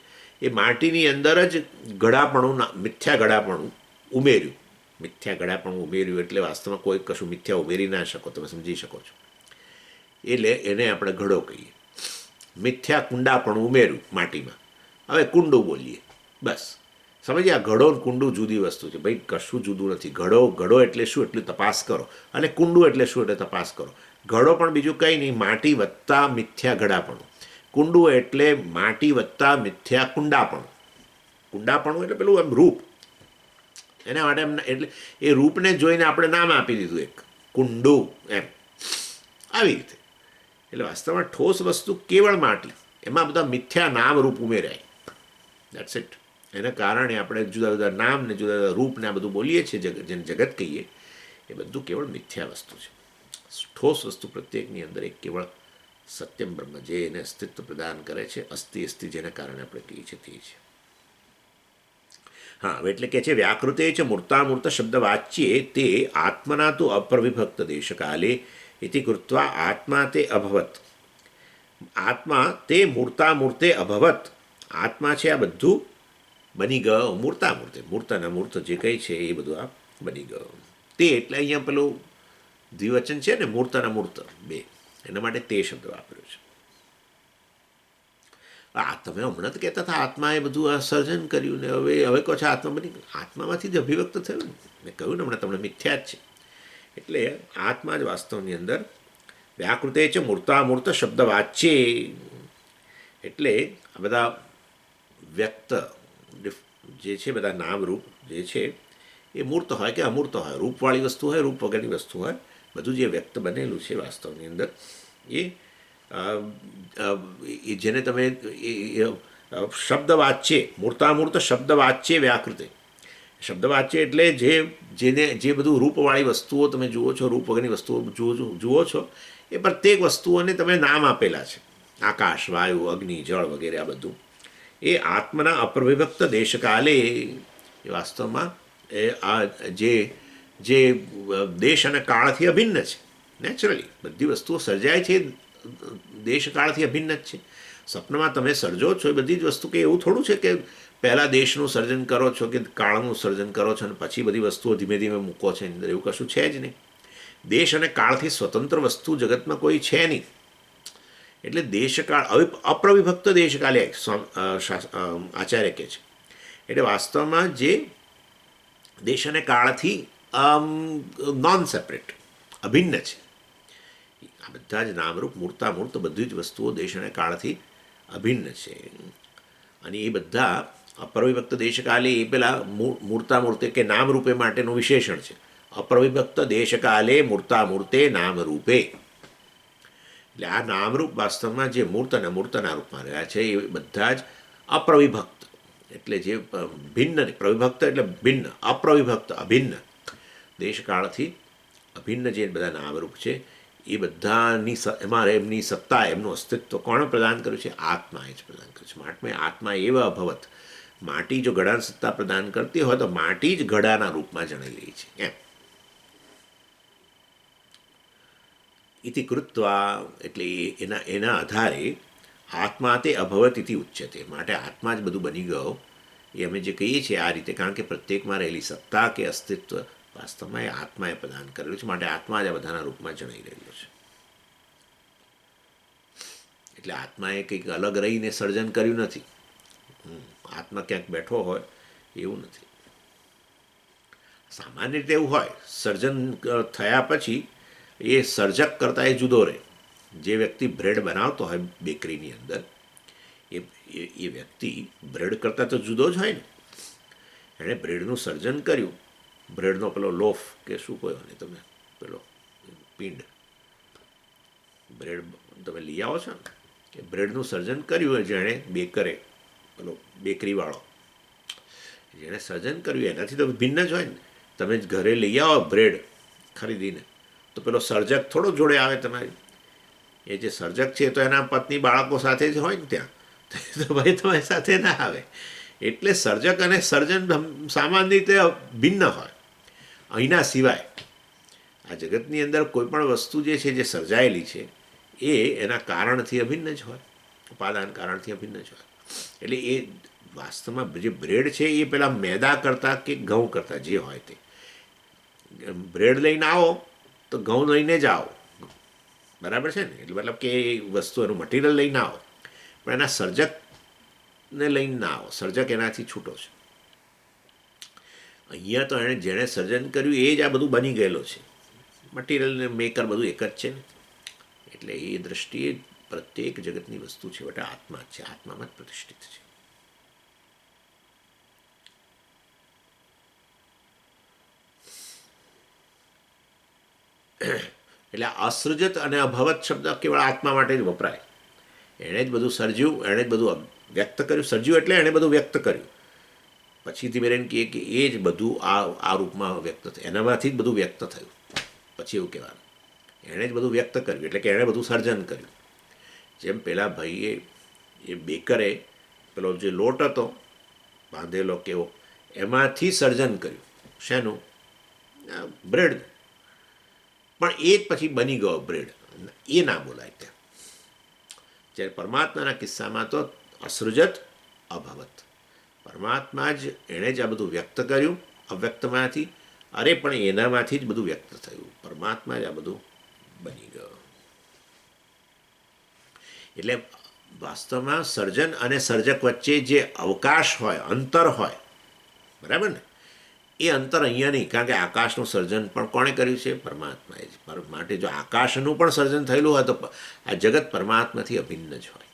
[SPEAKER 1] એ માટીની અંદર જ ઘડાપણું, મિથ્યા ઘડાપણું ઉમેર્યું. મિથ્યા ઘડાપણું ઉમેર્યું એટલે વાસ્તવમાં કોઈ કશું મિથ્યા ઉમેરી ના શકો, તમે સમજી શકો છો. એટલે એને આપણે ઘડો કહીએ. મિથ્યા કુંડાપણું ઉમેર્યું માટીમાં, હવે કુંડું બોલીએ. બસ સમજ્યા? ઘડો ને કુંડું જુદી વસ્તુ છે ભાઈ, કશું જુદું નથી. ઘડો એટલે શું, એટલું તપાસ કરો. અને કુંડું એટલે શું, એટલે તપાસ કરો. ઘડો પણ બીજું કંઈ નહીં, માટી વત્તા મિથ્યા ઘડાપણું. કુંડું એટલે માટી વત્તા મિથ્યા કુંડાપણું. કુંડાપણું એટલે પેલું એમ રૂપ. એના માટે એમ, એટલે એ રૂપને જોઈને આપણે નામ આપી દીધું એક કુંડું એમ, આવી રીતે. એટલે વાસ્તવમાં ઠોસ વસ્તુ કેવળ માટી, એમાં બધા મિથ્યા નામ રૂપ ઉમેરાય. That's it. એના કારણે આપણે જુદા જુદા નામ ને જુદા જુદા રૂપને આ બધું બોલીએ છીએ, જેને જગત કહીએ. એ બધું કેવળ મિથ્યા વસ્તુ છે. ઠોસ વસ્તુ પ્રત્યેકની અંદર એક કેવળ સત્યમ બ્રહ્મ, જે એને અસ્તિત્વ પ્રદાન કરે છે. અસ્તિ જેના કારણે આપણે કહીએ છીએ તે છે. હા, એટલે કે છે વ્યાકૃતે છે મૂર્તામૂર્ત શબ્દ વાચ્યે તે આત્મના તો અપ્રવિભક્ત દેશકાલે ઇતિ કૃત્વા આત્મા તે અભવત. આત્મા તે મૂર્તામૂર્તે અભવત. આત્મા છે આ બધું બની ગયો. મૂર્તામૂર્તે, મૂર્તના મૂર્ત જે કંઈ છે એ બધું આ બની ગયો. તે એટલે અહીંયા પેલું દ્વિવચન છે ને, મૂર્તના મૂર્ત બે, એના માટે તે શબ્દ વાપર્યો છે. તમે હમણાં જ કહેતા હતા આત્માએ બધું આ સર્જન કર્યું ને હવે કહો છો આત્મા બની. આત્મામાંથી જ અભિવ્યક્ત થયું ને. મેં કહ્યું ને હમણાં તમને મિથ્યા જ છે. એટલે આત્મા જ વાસ્તવની અંદર વ્યાકૃતે છે મૂર્તામૂર્ત શબ્દ વાચ્યે. એટલે આ બધા વ્યક્ત જે છે, બધા નામરૂપ જે છે એ મૂર્ત હોય કે અમૂર્ત હોય, રૂપવાળી વસ્તુ હોય, રૂપ વગરની વસ્તુ હોય, બધું જે વ્યક્ત બનેલું છે વાસ્તવની અંદર એ જેને તમે શબ્દ વાચ્યે, મૂર્તામૂર્ત શબ્દ વાચ્યે વ્યાકૃતે. શબ્દ વાચ્ય એટલે જે બધું રૂપવાળી વસ્તુઓ તમે જુઓ છો, રૂપ વગરની વસ્તુઓ જુઓ છો, એ પ્રત્યેક વસ્તુઓને તમે નામ આપેલા છે. આકાશ, વાયુ, અગ્નિ, જળ વગેરે આ બધું એ આત્મના અપ્રવિભક્ત દેશકાલે એ વાસ્તવમાં એ આ જે દેશ અને કાળથી અભિન્ન છે. નેચરલી બધી વસ્તુઓ સર્જાય છે દેશકાળથી અભિન્ન જ છે. સ્વપ્નમાં તમે સર્જો છો એ બધી જ વસ્તુ કે એવું થોડું છે કે પહેલાં દેશનું સર્જન કરો છો કે કાળનું સર્જન કરો છો અને પછી બધી વસ્તુઓ ધીમે ધીમે મૂકો છો અંદર, એવું કશું છે જ નહીં. દેશ અને કાળથી સ્વતંત્ર વસ્તુ જગતમાં કોઈ છે નહીં. એટલે દેશકાળ હવે અપ્રવિભક્ત દેશકાલે આચાર્ય કહે છે. એટલે વાસ્તવમાં જે દેશ અને કાળથી નોન સેપરેટ, અભિન્ન છે. આ બધા જ નામરૂપ મૂર્તામૂર્ત બધી જ વસ્તુઓ દેશ અને કાળથી અભિન્ન છે. અને એ બધા અપ્રવિભક્ત દેશકાલે એ પેલા મૂર્તામૂર્તે કે નામરૂપે માટેનું વિશેષણ છે. અપ્રવિભક્ત દેશકાલે મૂર્તામૂર્તે નામરૂપે. એટલે આ નામરૂપ વાસ્તવમાં જે મૂર્ત અને મૂર્તના રૂપમાં રહ્યા છે એ બધા જ અપ્રવિભક્ત, એટલે જે ભિન્ન, પ્રવિભક્ત એટલે ભિન્ન, અપ્રવિભક્ત અભિન્ન, દેશકાળથી અભિન્ન જે બધા નામરૂપ છે એ બધાની એમાં એમની સત્તા, એમનું અસ્તિત્વ કોણે પ્રદાન કર્યું છે? આત્માએ જ પ્રદાન કર્યું છે. આત્મા એવા અભવત. માટી જો ઘડાને સત્તા પ્રદાન કરતી હોય તો માટી જ ઘડાના રૂપમાં જણાઈ રહી છે એમ. ઇતિ કૃત્વા એટલે એના આધારે આત્મા તે અભવત ઇતિ ઉચ્યતે. માટે આત્મા જ બધું બની ગયો એ અમે જે કહીએ છીએ આ રીતે, કારણ કે પ્રત્યેકમાં રહેલી સત્તા કે અસ્તિત્વ વાસ્તવમાં એ આત્માએ પ્રદાન કરેલું છે. માટે આત્મા જ આ બધાના રૂપમાં જણાઈ રહેલો છે. એટલે આત્માએ કંઈક અલગ રહીને સર્જન કર્યું નથી. આત્મા ક્યાંક બેઠો હોય એવું નથી. સામાન્ય રીતે એવું હોય, સર્જન થયા પછી એ સર્જક કરતાં એ જુદો રહે. જે વ્યક્તિ બ્રેડ બનાવતો હોય બેકરીની અંદર, એ વ્યક્તિ બ્રેડ કરતાં તો જુદો જ હોય ને. એણે બ્રેડનું સર્જન કર્યું, બ્રેડનો પેલો લોફ કે શું કહ્યો ને તમે, પેલો પિંડ, બ્રેડ તમે લઈ આવો છો ને, કે બ્રેડનું સર્જન કર્યું જેણે બેકરે, પેલો બેકરીવાળો, જેણે સર્જન કર્યું એનાથી તો ભિન્ન જ હોય ને. તમે ઘરે લઈ આવો બ્રેડ ખરીદીને, તો પેલો સર્જક થોડો જોડે આવે તમારી. એ જે સર્જક છે તો એના પત્ની બાળકો સાથે જ હોય ને ત્યાં, તો ભાઈ તમારી સાથે ના આવે. એટલે સર્જક અને સર્જન સામાન્ય રીતે ભિન્ન હોય. અહીંના સિવાય આ જગતની અંદર કોઈ પણ વસ્તુ જે છે જે સર્જાયેલી છે એ એના કારણથી અભિન્ન જ હોય, ઉપાદાન કારણથી અભિન્ન જ હોય. એટલે એ વાસ્તવમાં જે બ્રેડ છે એ પેલા મેદા કરતાં કે ઘઉં કરતાં જે હોય તે, બ્રેડ લઈને આવો તો ઘઉં લઈને જ આવો, બરાબર છે ને. એટલે મતલબ કે એ વસ્તુ એનું મટીરિયલ લઈને આવો, પણ એના સર્જકને લઈને ના આવો. સર્જક એનાથી છૂટો છે. અહીંયા તો એણે જેણે સર્જન કર્યું એ જ આ બધું બની ગયેલો છે. મટીરિયલ ને મેકર બધું એક જ છે ને. એટલે એ દૃષ્ટિએ પ્રત્યેક જગતની વસ્તુ છે વટે આત્મા જ છે, આત્મામાં જ પ્રતિષ્ઠિત છે. એટલે અસૃજત અને અભવત શબ્દ કેવળ આત્મા માટે જ વપરાય. એણે જ બધું સર્જ્યું, એણે જ બધું વ્યક્ત કર્યું. સર્જ્યું એટલે એણે બધું વ્યક્ત કર્યું. પછીથી મેરેન કહે કે એ જ બધું આ રૂપમાં વ્યક્ત થયું, એનામાંથી જ બધું વ્યક્ત થયું. પછી એવું કહેવાનું એણે જ બધું વ્યક્ત કર્યું, એટલે કે એણે બધું સર્જન કર્યું. જેમ પેલા ભાઈએ એ બેકરે પેલો જે લોટ હતો બાંધેલો કેવો, એમાંથી સર્જન કર્યું. શેનું? બ્રેડ. પણ એ જ પછી બની ગયો બ્રેડ, એ ના બોલાય ત્યાં. જ્યારે પરમાત્માના કિસ્સામાં તો અસૃજત અભવત, પરમાત્મા જ એણે જ આ બધું વ્યક્ત કર્યું અવ્યક્તમાંથી. અરે પણ એનામાંથી જ બધું વ્યક્ત થયું, પરમાત્મા જ આ બધું બની ગયો. એટલે વાસ્તવમાં સર્જન અને સર્જક વચ્ચે જે અવકાશ હોય, અંતર હોય, બરાબર ને, એ અંતર અહીંયા નહીં. કારણ કે આકાશનું સર્જન પણ કોણે કર્યું છે? પરમાત્માએ જ. માટે જો આકાશનું પણ સર્જન થયેલું હોય તો આ જગત પરમાત્માથી અભિન્ન જ હોય.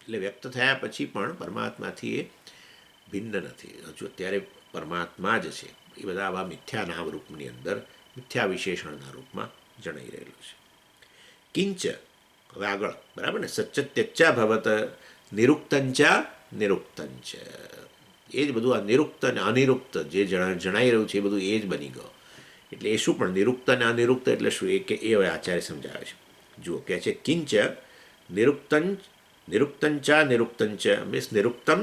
[SPEAKER 1] એટલે વ્યક્ત થયા પછી પણ પરમાત્માથી એ ભિન્ન નથી. હજુ અત્યારે પરમાત્મા જ છે. એ બધા આવા મિથ્યા નામ રૂપની અંદર મિથ્યા વિશેષણના રૂપમાં જણાઈ રહેલું છે. કિંચ, હવે આગળ, બરાબર ને, સચ્ચત્યચ્ચા ભવત નિરુક્તંચા નિરુક્તંચ. એ જ બધું આ નિરુક્ત અને અનિરુક્ત જે જણાઈ રહ્યું છે એ બધું એ જ બની ગયો. એટલે એ શું? પણ નિરુક્ત અને અનિરુક્ત એટલે શું? એ કે એ હવે આચાર્ય સમજાવે છે. જુઓ, કહે છે કિંચ નિરુક્તંચ નિરુક્તંચા નિરુક્તંચ મીન્સ નિરુક્તમ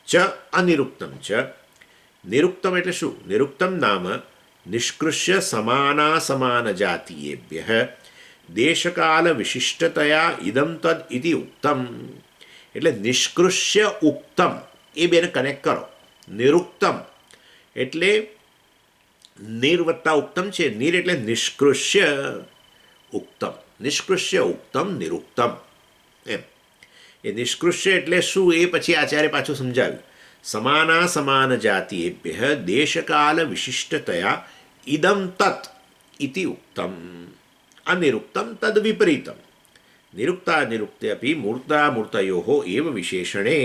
[SPEAKER 1] ચ અનિરુક્તમ ચ. નિરુક્તમ એટલે શું? નિરુક્તમ નામ નિષ્કૃષ્ય સમાના સમાન જાતીયેભ્ય દેશકાલ વિશિષ્ટતયા ઇદમ તદ ઇતિ ઉક્તમ. એટલે નિષ્કૃષ્ય ઉક્તમ, એ બેને કનેક્ટ કરો. નિરુક્તમ એટલે નિર્વત્તા ઉક્તમ છે. નિર એટલે નિષ્કૃષ્ય, ઉક્તમ નિષ્કૃષ્ય, ઉક્તમ નિરુક્તમ એમ. એ નિષ્કૃષ્ય એટલે શું? એ પછી આચાર્ય પાછું સમજાવ્યું. સમાના સમાન જાતિએભ્ય દેશકાલ વિશિષ્ટતયા ઇદમ તત ઇતિ ઉક્તમ. અનિરુક્તમ તદ વિપરીતમ. નિરુક્તા નિરુક્તે અપી મૂર્તા મૂર્તયો એવ વિશેષણે.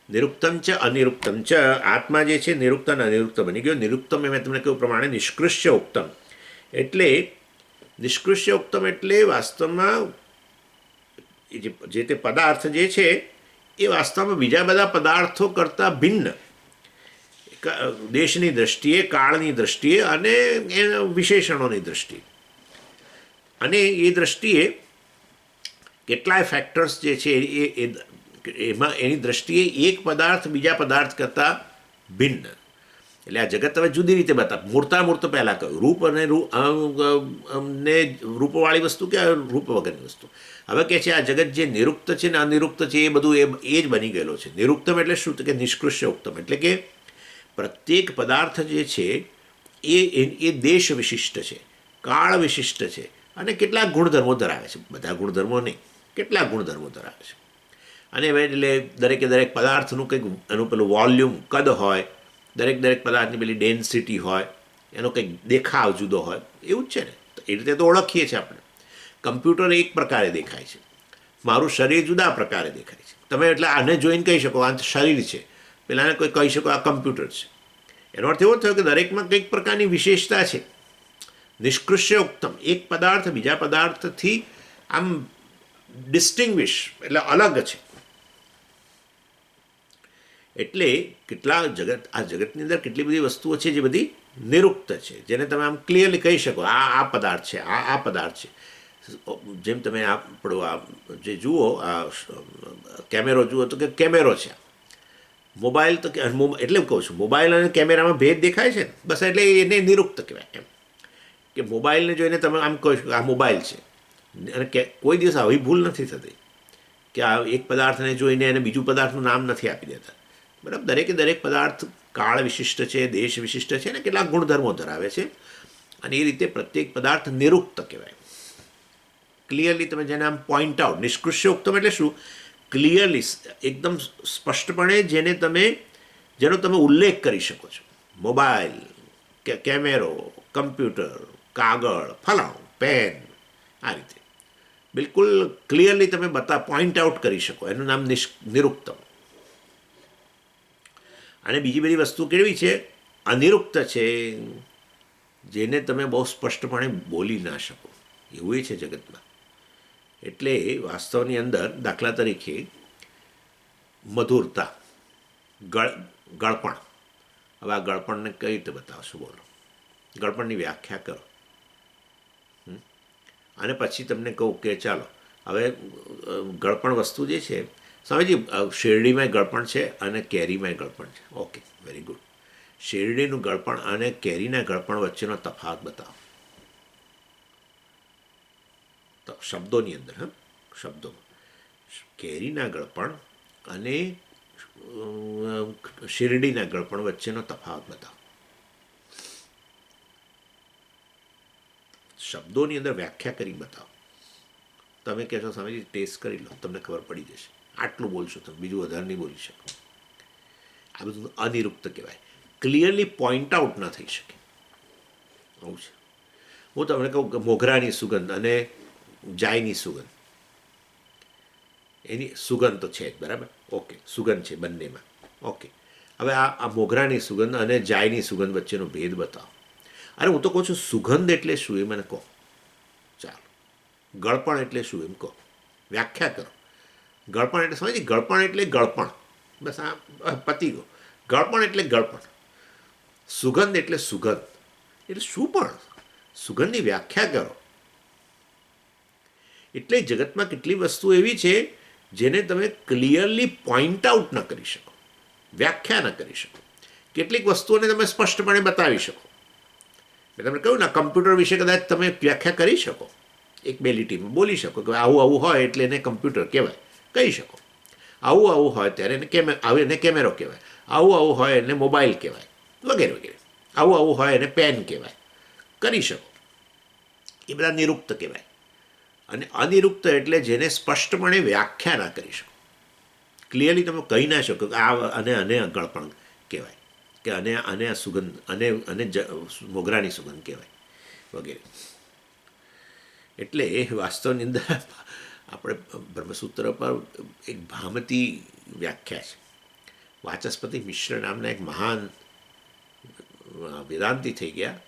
[SPEAKER 1] નિરુક્તમ ચ અનિરુક્તમ ચ. આત્મા જે છે નિરુક્ત અને અનિરુક્ત બની ગયો. નિરુક્તમ એ મેં તમને કહ્યું પ્રમાણે નિષ્કૃષ્ય ઉક્તમ. એટલે નિષ્કૃષ્ય ઉક્તમ એટલે વાસ્તવમાં જે તે પદાર્થ જે છે એ વાસ્તવમાં બીજા બધા પદાર્થો કરતાં ભિન્ન, દેશની દ્રષ્ટિએ, કાળની દ્રષ્ટિએ અને એના વિશેષણોની દ્રષ્ટિએ. અને એ દ્રષ્ટિએ કેટલાય ફેક્ટર્સ જે છે એમાં એની દ્રષ્ટિએ એક પદાર્થ બીજા પદાર્થ કરતાં ભિન્ન. એટલે આ જગત હવે જુદી રીતે બતાવે. મૂર્તામૂર્ત પહેલાં કહ્યું, રૂપ અને ને રૂપવાળી વસ્તુ કે રૂપ વગરની વસ્તુ. હવે કહે છે આ જગત જે નિરુક્ત છે ને અનિરુક્ત છે એ બધું એ જ બની ગયેલો છે. નિરુક્તમ એટલે શું? તો કે નિષ્કૃષ્ય ઉક્તમ એટલે કે પ્રત્યેક પદાર્થ જે છે એ દેશ વિશિષ્ટ છે, કાળ વિશિષ્ટ છે અને કેટલાક ગુણધર્મો ધરાવે છે. બધા ગુણધર્મો નહીં, કેટલાક ગુણધર્મો ધરાવે છે. અને એટલે દરેકે દરેક પદાર્થનું કંઈક એનું પેલું વોલ્યુમ, કદ હોય, દરેક પદાર્થની પેલી ડેન્સિટી હોય, એનો કંઈક દેખાવ જુદો હોય. એવું જ છે ને. તો એ રીતે તો ઓળખીએ છીએ આપણે. કમ્પ્યુટર એક પ્રકારે દેખાય છે, મારું શરીર જુદા પ્રકારે દેખાય છે. તમે એટલે આને જોઈને કહી શકો આ શરીર છે, પેલાને કોઈ કહી શકો આ કમ્પ્યુટર છે. એનો અર્થ એવો થયો કે દરેકમાં કંઈક પ્રકારની વિશેષતા છે. નિષ્કૃષ્ય ઉક્તમ, એક પદાર્થ બીજા પદાર્થથી આમ ડિસ્ટિંગ્વિશ એટલે અલગ છે. એટલે કેટલા આ જગતની અંદર કેટલી બધી વસ્તુઓ છે જે બધી નિરુક્ત છે, જેને તમે આમ ક્લિયરલી કહી શકો આ પદાર્થ છે, આ પદાર્થ છે. જેમ તમે આપણો આ જે જુઓ આ કેમેરો જુઓ તો કે કેમેરો છે, મોબાઈલ તો એટલે કહું છું મોબાઈલ અને કેમેરામાં ભેદ દેખાય છે ને, બસ એટલે એને નિરુક્ત કહેવાય. એમ કે મોબાઈલને જોઈને તમે આમ કહો છો કે આ મોબાઈલ છે, અને કોઈ દિવસ આવી ભૂલ નથી થતી કે આ એક પદાર્થને જોઈને એને બીજું પદાર્થનું નામ નથી આપી દેતા. બરાબર, દરેક પદાર્થ કાળ વિશિષ્ટ છે, દેશ વિશિષ્ટ છે, અને કેટલાક ગુણધર્મો ધરાવે છે, અને એ રીતે પ્રત્યેક પદાર્થ નિરુક્ત કહેવાય. ક્લિયરલી તમે જેને આમ પોઈન્ટ આઉટ, નિષ્કૃષ્યોક્તમ એટલે શું? ક્લિયરલી એકદમ સ્પષ્ટપણે જેનો તમે ઉલ્લેખ કરી શકો છો. મોબાઈલ કે કેમેરો, કમ્પ્યુટર, કાગળ, ફલાણું, પેન, આ રીતે બિલકુલ ક્લિયરલી તમે પોઈન્ટ આઉટ કરી શકો, એનું નામ નિરુક્તમ. અને બીજી બધી વસ્તુ કેવી છે? અનિરુક્ત છે, જેને તમે બહુ સ્પષ્ટપણે બોલી ના શકો, એવું છે જગતમાં. એટલે વાસ્તવની અંદર દાખલા તરીકે મધુરતા, ગળપણ. હવે આ ગળપણને કઈ રીતે બતાવશો? બોલો, ગળપણની વ્યાખ્યા કરો. અને પછી તમને કહું કે ચાલો હવે ગળપણ વસ્તુ જે છે, સ્વામીજી શેરડીમાં ગળપણ છે અને કેરીમાં ગળપણ છે. Okay, very good. શેરડીનું ગળપણ અને કેરીના ગળપણ વચ્ચેનો તફાવત બતાવો તો શબ્દોની અંદર. શબ્દોમાં કેરીના ગળપણ અને શેરડીના ગળપણ વચ્ચેનો તફાવત બતાવો. શબ્દોની અંદર વ્યાખ્યા કરી બતાવો. તમે કહેશો સ્વામીજી ટેસ્ટ કરી લો, તમને ખબર પડી જશે. આટલું બોલશો તમે, બીજું વધારે નહીં બોલી શકો. આ બધું અનિરુક્ત કહેવાય. ક્લિયરલી પોઈન્ટ આઉટ ના થઈ શકે, આવું છે. હું તમને કહું કે મોગરાની સુગંધ અને જાયની સુગંધ, એની સુગંધ તો છે જ, બરાબર, ઓકે, સુગંધ છે બંનેમાં, ઓકે. હવે આ મોગરાની સુગંધ અને જાયની સુગંધ વચ્ચેનો ભેદ બતાવો. અરે હું તો કહું છું સુગંધ એટલે શું એ મને કહો. ચાલો, ગળપણ એટલે શું એમ કહો, વ્યાખ્યા કરો. ગળપણ એટલે સમજી, ગળપણ એટલે ગળપણ, બસ આ પતી ગયો. ગળપણ એટલે ગળપણ. સુગંધ એટલે સુગંધ, એટલે શું? પણ સુગંધની વ્યાખ્યા કરો. એટલે જગતમાં કેટલી વસ્તુ એવી છે જેને તમે ક્લિયરલી પોઈન્ટ આઉટ ન કરી શકો, વ્યાખ્યા ન કરી શકો. કેટલીક વસ્તુઓને તમે સ્પષ્ટપણે બતાવી શકો. મેં તમને કહ્યું ને, કમ્પ્યુટર વિશે કદાચ તમે વ્યાખ્યા કરી શકો, એક બે લીટીમાં બોલી શકો કે આવું હોય એટલે એને કમ્પ્યુટર કહેવાય, કહી શકો. આવું હોય ત્યારે એને કેમેરો કહેવાય, આવું હોય એને મોબાઈલ કહેવાય, વગેરે વગેરે. આવું હોય એને પેન કહેવાય, કરી શકો. એ બધા નિરુક્ત કહેવાય. અને અનિરુક્ત એટલે જેને સ્પષ્ટપણે વ્યાખ્યા ના કરી શકો. ક્લિયરલી તમે કહી ના શકો કે આને ગળપણ કહેવાય, કે આને આ સુગંધ અને મોગરાની સુગંધ કહેવાય, વગેરે. એટલે એ વાસ્તવની અંદર આપણે બ્રહ્મસૂત્ર પર એક ભામતી વ્યાખ્યા છે. વાચસ્પતિ મિશ્ર નામના એક મહાન વેદાંતી થઈ ગયા,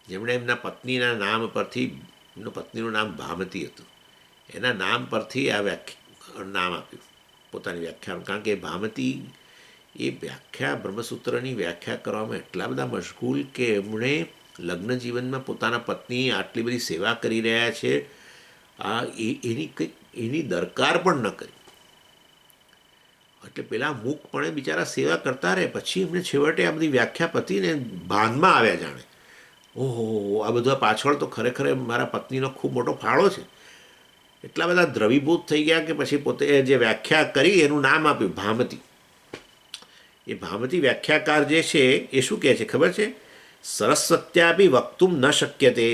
[SPEAKER 1] જેમણે એમના પત્નીના નામ પરથી, એમનું પત્નીનું નામ ભામતી હતું, એના નામ પરથી આ નામ આપ્યું પોતાની વ્યાખ્યા. કારણ કે ભામતી એ વ્યાખ્યા, બ્રહ્મસૂત્રની વ્યાખ્યા કરવામાં એટલા બધા મશગુલ કે એમણે લગ્ન જીવનમાં પોતાના પત્ની આટલી બધી સેવા કરી રહ્યા છે, એની દરકાર પણ ન કરી. એટલે પેલા મૂકપણે બિચારા સેવા કરતા રહે. પછી એમને છેવટે આ બધી વ્યાખ્યા પતીને ભાનમાં આવ્યા, જાણે ઓહો, આ બધા પાછળ તો ખરેખર મારા પત્નીનો ખૂબ મોટો ફાળો છે. એટલા બધા દ્રવીભૂત થઈ ગયા કે પછી પોતે જે વ્યાખ્યા કરી એનું નામ આપ્યું ભામતી. એ ભામતી વ્યાખ્યાકાર જે છે એ શું કહે છે ખબર છે? સરસ્વત્યાપી વક્તુમ ન શક્યતે.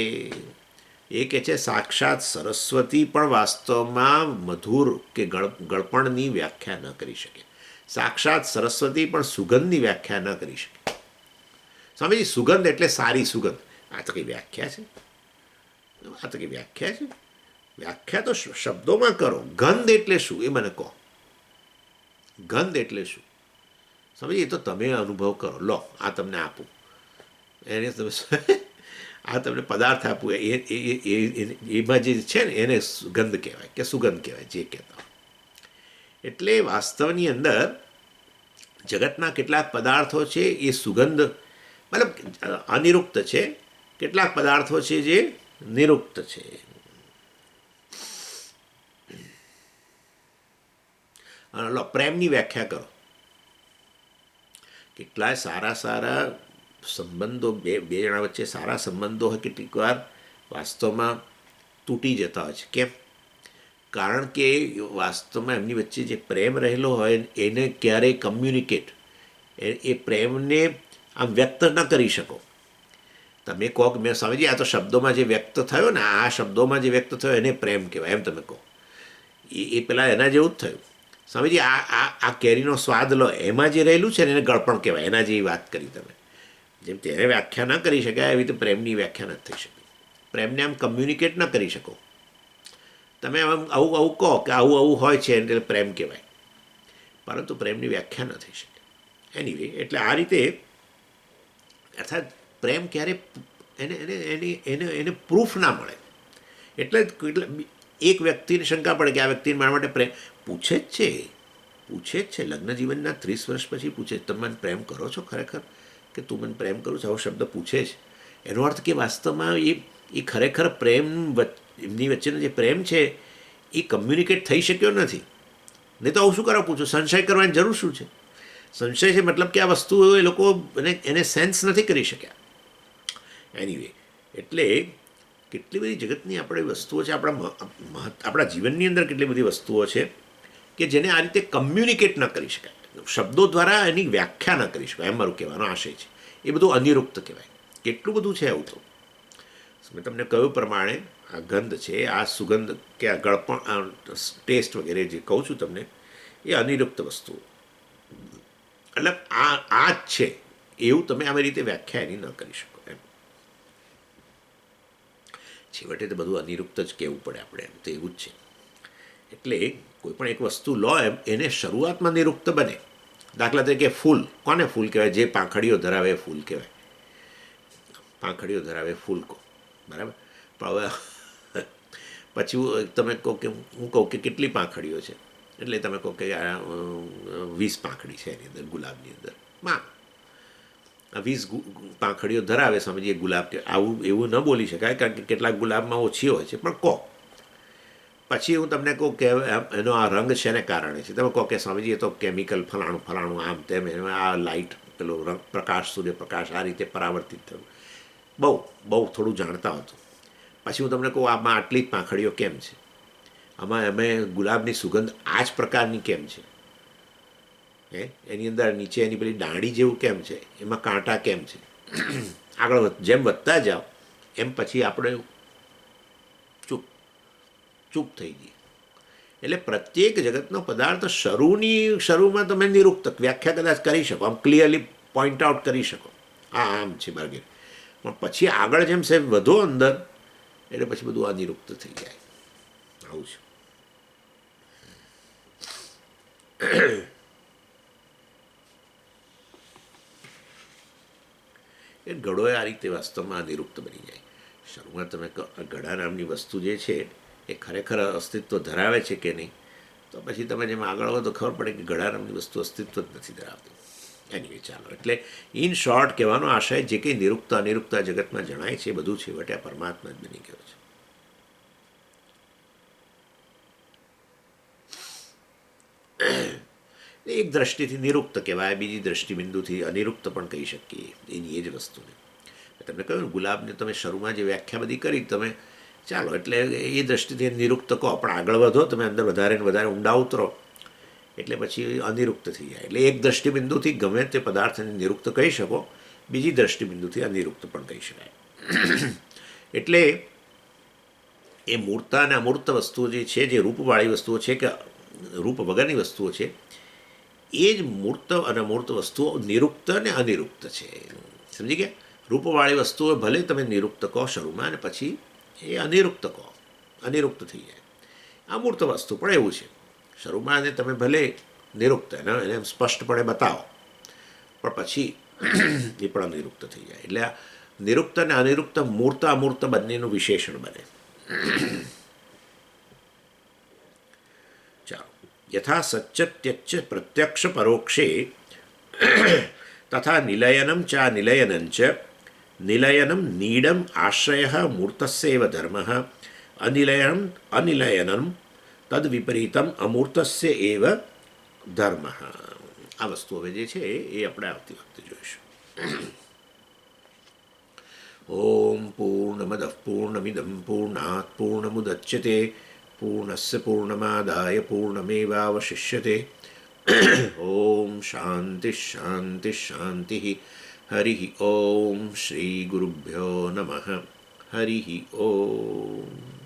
[SPEAKER 1] એ કહે છે સાક્ષાત સરસ્વતી પણ વાસ્તવમાં મધુર કે ગળપણની વ્યાખ્યા ન કરી શકે. સાક્ષાત સરસ્વતી પણ સુગંધની વ્યાખ્યા ન કરી શકે. સ્વામીજી સુગંધ એટલે સારી સુગંધ, આ તો કઈ વ્યાખ્યા છે? આ તો કઈ વ્યાખ્યા છે? વ્યાખ્યા તો શબ્દોમાં કરો. ગંધ એટલે શું એ મને કહો. ગંધ એટલે શું સમજી? એ તો તમે અનુભવ કરો. લો, આ તમને આપું, એને તમે આ તમને પદાર્થ આપવું એમાં જે છે ને એને સુગંધ કહેવાય કે સુગંધ કહેવાય, જે કહેતા. એટલે વાસ્તવની અંદર જગતના કેટલાક પદાર્થો છે એ સુગંધ મતલબ અનિરુક્ત છે, કેટલાક પદાર્થો છે જે નિરુક્ત છે. પ્રેમની વ્યાખ્યા કરો. કેટલાય સારા સારા સંબંધો બે જણા વચ્ચે સારા સંબંધો હોય કેટલીક વાર વાસ્તવમાં તૂટી જતા હોય છે. કેમ? કારણ કે વાસ્તવમાં એમની વચ્ચે જે પ્રેમ રહેલો હોય એને ક્યારેય કમ્યુનિકેટ એ પ્રેમને આમ વ્યક્ત ન કરી શકો. તમે કહો કે મેં સમજી આ તો શબ્દોમાં જે વ્યક્ત થયો ને, આ શબ્દોમાં જે વ્યક્ત થયો એને પ્રેમ કહેવાય, એમ તમે કહો. એ પેલા એના જેવું જ થયું. સમજી આ કેરીનો સ્વાદ લો, એમાં જે રહેલું છે ને એને ગળપણ કહેવાય. એના જેવી વાત કરી તમે. જેમ તેને વ્યાખ્યા ન કરી શકાય એવી રીતે પ્રેમની વ્યાખ્યા નથી થઈ શકી. પ્રેમને આમ કમ્યુનિકેટ ન કરી શકો. તમે આમ આવું કહો કે આવું હોય છે એટલે પ્રેમ કહેવાય, પરંતુ પ્રેમની વ્યાખ્યા ન થઈ શકે. એનીવે, એટલે આ રીતે અર્થાત પ્રેમ ક્યારે એને પ્રૂફ ના મળે. એટલે એક વ્યક્તિને શંકા પડે કે આ વ્યક્તિને મારા માટે પ્રેમ પૂછે જ છે. લગ્ન જીવનના 30 વર્ષ પછી પૂછે છે, તમે મને પ્રેમ કરો છો ખરેખર, કે તું મને પ્રેમ કરું છું, આવો શબ્દ પૂછે છે. એનો અર્થ કે વાસ્તવમાં એ ખરેખર પ્રેમ એમની વચ્ચેનો જે પ્રેમ છે એ કમ્યુનિકેટ થઈ શક્યો નથી. નહીં તો આવું શું કરવા પૂછો? સંશય કરવાની જરૂર શું છે? સંશય છે મતલબ કે આ વસ્તુ એ લોકો એને સેન્સ નથી કરી શક્યા. એનીવે, એટલે કેટલી બધી જગતની આપણે વસ્તુઓ છે, આપણા જીવનની અંદર કેટલી બધી વસ્તુઓ છે કે જેને આ રીતે કમ્યુનિકેટ ન કરી શકાય, શબ્દો દ્વારા એની વ્યાખ્યા ન કરી શકાય, એમ મારું કહેવાનો આશય છે. એ બધું અનિરુક્ત કહેવાય. કેટલું બધું છે આવું તો. મેં તમને કહ્યું પ્રમાણે આ ગંધ છે, આ સુગંધ કે આ ગળપણ, ટેસ્ટ વગેરે જે કહું છું તમને, એ અનિરુક્ત વસ્તુઓ. એટલે આ જ છે એવું તમે આવી રીતે વ્યાખ્યા એની ન કરી શકો. એમ છેવટે તો બધું અનિરુક્ત જ કહેવું પડે આપણે, એમ તો એવું જ છે. એટલે કોઈ પણ એક વસ્તુ લો એમ એને શરૂઆતમાં નિરુક્ત બને. દાખલા તરીકે ફૂલ. કોને ફૂલ કહેવાય? જે પાંખડીઓ ધરાવે ફૂલ કહેવાય. પાંખડીઓ ધરાવે ફૂલ કહો, બરાબર. પણ હવે પછી તમે કહો કે હું કહું કે કેટલી પાંખડીઓ છે, એટલે તમે કહો કે 20 પાંખડી છે એની અંદર, ગુલાબની અંદર. 20 પાંખડીઓ ધરાવે, સમજીએ ગુલાબ કે આવું એવું ન બોલી શકાય, કારણ કે કેટલાક ગુલાબમાં ઓછી હોય છે. પણ કહો પછી હું તમને કહું કે એનો આ રંગ છે ને કારણે છે. તમે કહો કે સમજીએ તો કેમિકલ ફલાણું આમ તેમ, એમાં આ લાઇટ પેલો રંગ પ્રકાશ, સૂર્યપ્રકાશ આ રીતે પરાવર્તિત થયું. બહુ થોડું જાણતા હતું. પછી હું તમને કહું આમાં આટલી જ પાંખડીઓ કેમ છે, આમાં અમે ગુલાબની સુગંધ આ જ પ્રકારની કેમ છે, એની અંદર નીચે એની પેલી દાંડી જેવું કેમ છે, એમાં કાંટા કેમ છે. આગળ જેમ વધતા જાઓ એમ પછી આપણે ચૂપ થઈ ગઈ. એટલે પ્રત્યેક જગતનો પદાર્થ શરૂમાં તમે નિરુક્ત વ્યાખ્યા કદાચ કરી શકો, આમ ક્લિયરલી પોઈન્ટ આઉટ કરી શકો, આમ છે વગેરે. પણ પછી આગળ જેમ સાહેબ વધો અંદર, એટલે પછી બધું અનિરુક્ત થઈ જાય. આવું છે. એ ઘડો આ રીતે વાસ્તવમાં અનિરુક્ત બની જાય. શરૂમાં તમે ઘડા નામની વસ્તુ જે છે એ ખરેખર અસ્તિત્વ ધરાવે છે કે નહીં, તો પછી તમે જેમ આગળ વધો તો ખબર પડે કે ઘડા નામની વસ્તુ અસ્તિત્વ જ નથી ધરાવતી. એની ચાલો, એટલે ઇન શોર્ટ કહેવાનો આશય જે કંઈ નિરુક્ત અનિરુક્ત જગતમાં જણાય છે એ બધું છેવટે આ પરમાત્મા જ બની ગયો છે. એક દ્રષ્ટિથી નિરુક્ત કહેવાય, બીજી દ્રષ્ટિબિંદુથી અનિરુક્ત પણ કહી શકીએ એની એ જ વસ્તુને. તમને કહ્યું ગુલાબને તમે શરૂમાં જે વ્યાખ્યા બધી કરી તમે, ચાલો એટલે એ દ્રષ્ટિથી નિરુક્ત કહો, પણ આગળ વધો તમે અંદર વધારે ને વધારે ઊંડા ઉતરો એટલે પછી અનિરુક્ત થઈ જાય. એટલે એક દ્રષ્ટિબિંદુથી ગમે તે પદાર્થને નિરુક્ત કહી શકો, બીજી દ્રષ્ટિબિંદુથી અનિરુક્ત પણ કહી શકાય. એટલે એ મૂર્ત અને અમૂર્ત વસ્તુઓ જે છે, જે રૂપવાળી વસ્તુઓ છે કે રૂપ વગરની વસ્તુઓ છે, એ જ મૂર્ત અને અમૂર્ત વસ્તુઓ નિરુક્ત અને અનિરુક્ત છે. સમજી ગયા? રૂપવાળી વસ્તુઓ ભલે તમે નિરુક્ત કહો શરૂમાં, અને પછી એ અનિરુક્ત કહો, અનિરુક્ત થઈ જાય. અમૂર્ત વસ્તુ પણ એવું છે, શરૂમાં એને તમે ભલે નિરુક્ત એને સ્પષ્ટપણે બતાવો, પણ પછી એ પણ અનિરુક્ત થઈ જાય. એટલે આ નિરુક્ત અને અનિરુક્ત મૂર્ત અમૂર્ત બંનેનું વિશેષણ બને. ચાલો. યથા સચ્ચ પ્રત્યક્ષ પરોક્ષે તથા નિલયનમ ચા નિલયનં ચ નિલયનમ નીડમ આશ્રય મૂર્તસ્યૈવ ધર્મઃ અનિલયનમ તદ વિપરીતમ અમૂર્તસ્ય એવ ધર્મઃ. આ વસ્તુ હવે જે છે એ આપણે આવતી વખતે જોઈશું. ઓમ પૂર્ણમદ પૂર્ણમિદમ પૂર્ણાત પૂર્ણમુદચ્યતે પૂર્ણસ્ય પૂર્ણમાદાય પૂર્ણમેવાવશિષ્યતે. ઓમ શાંતિ શાંતિ શાંતિ. હરિ ઓમ શ્રી ગુરુભ્યો નમઃ. હરિ ઓમ.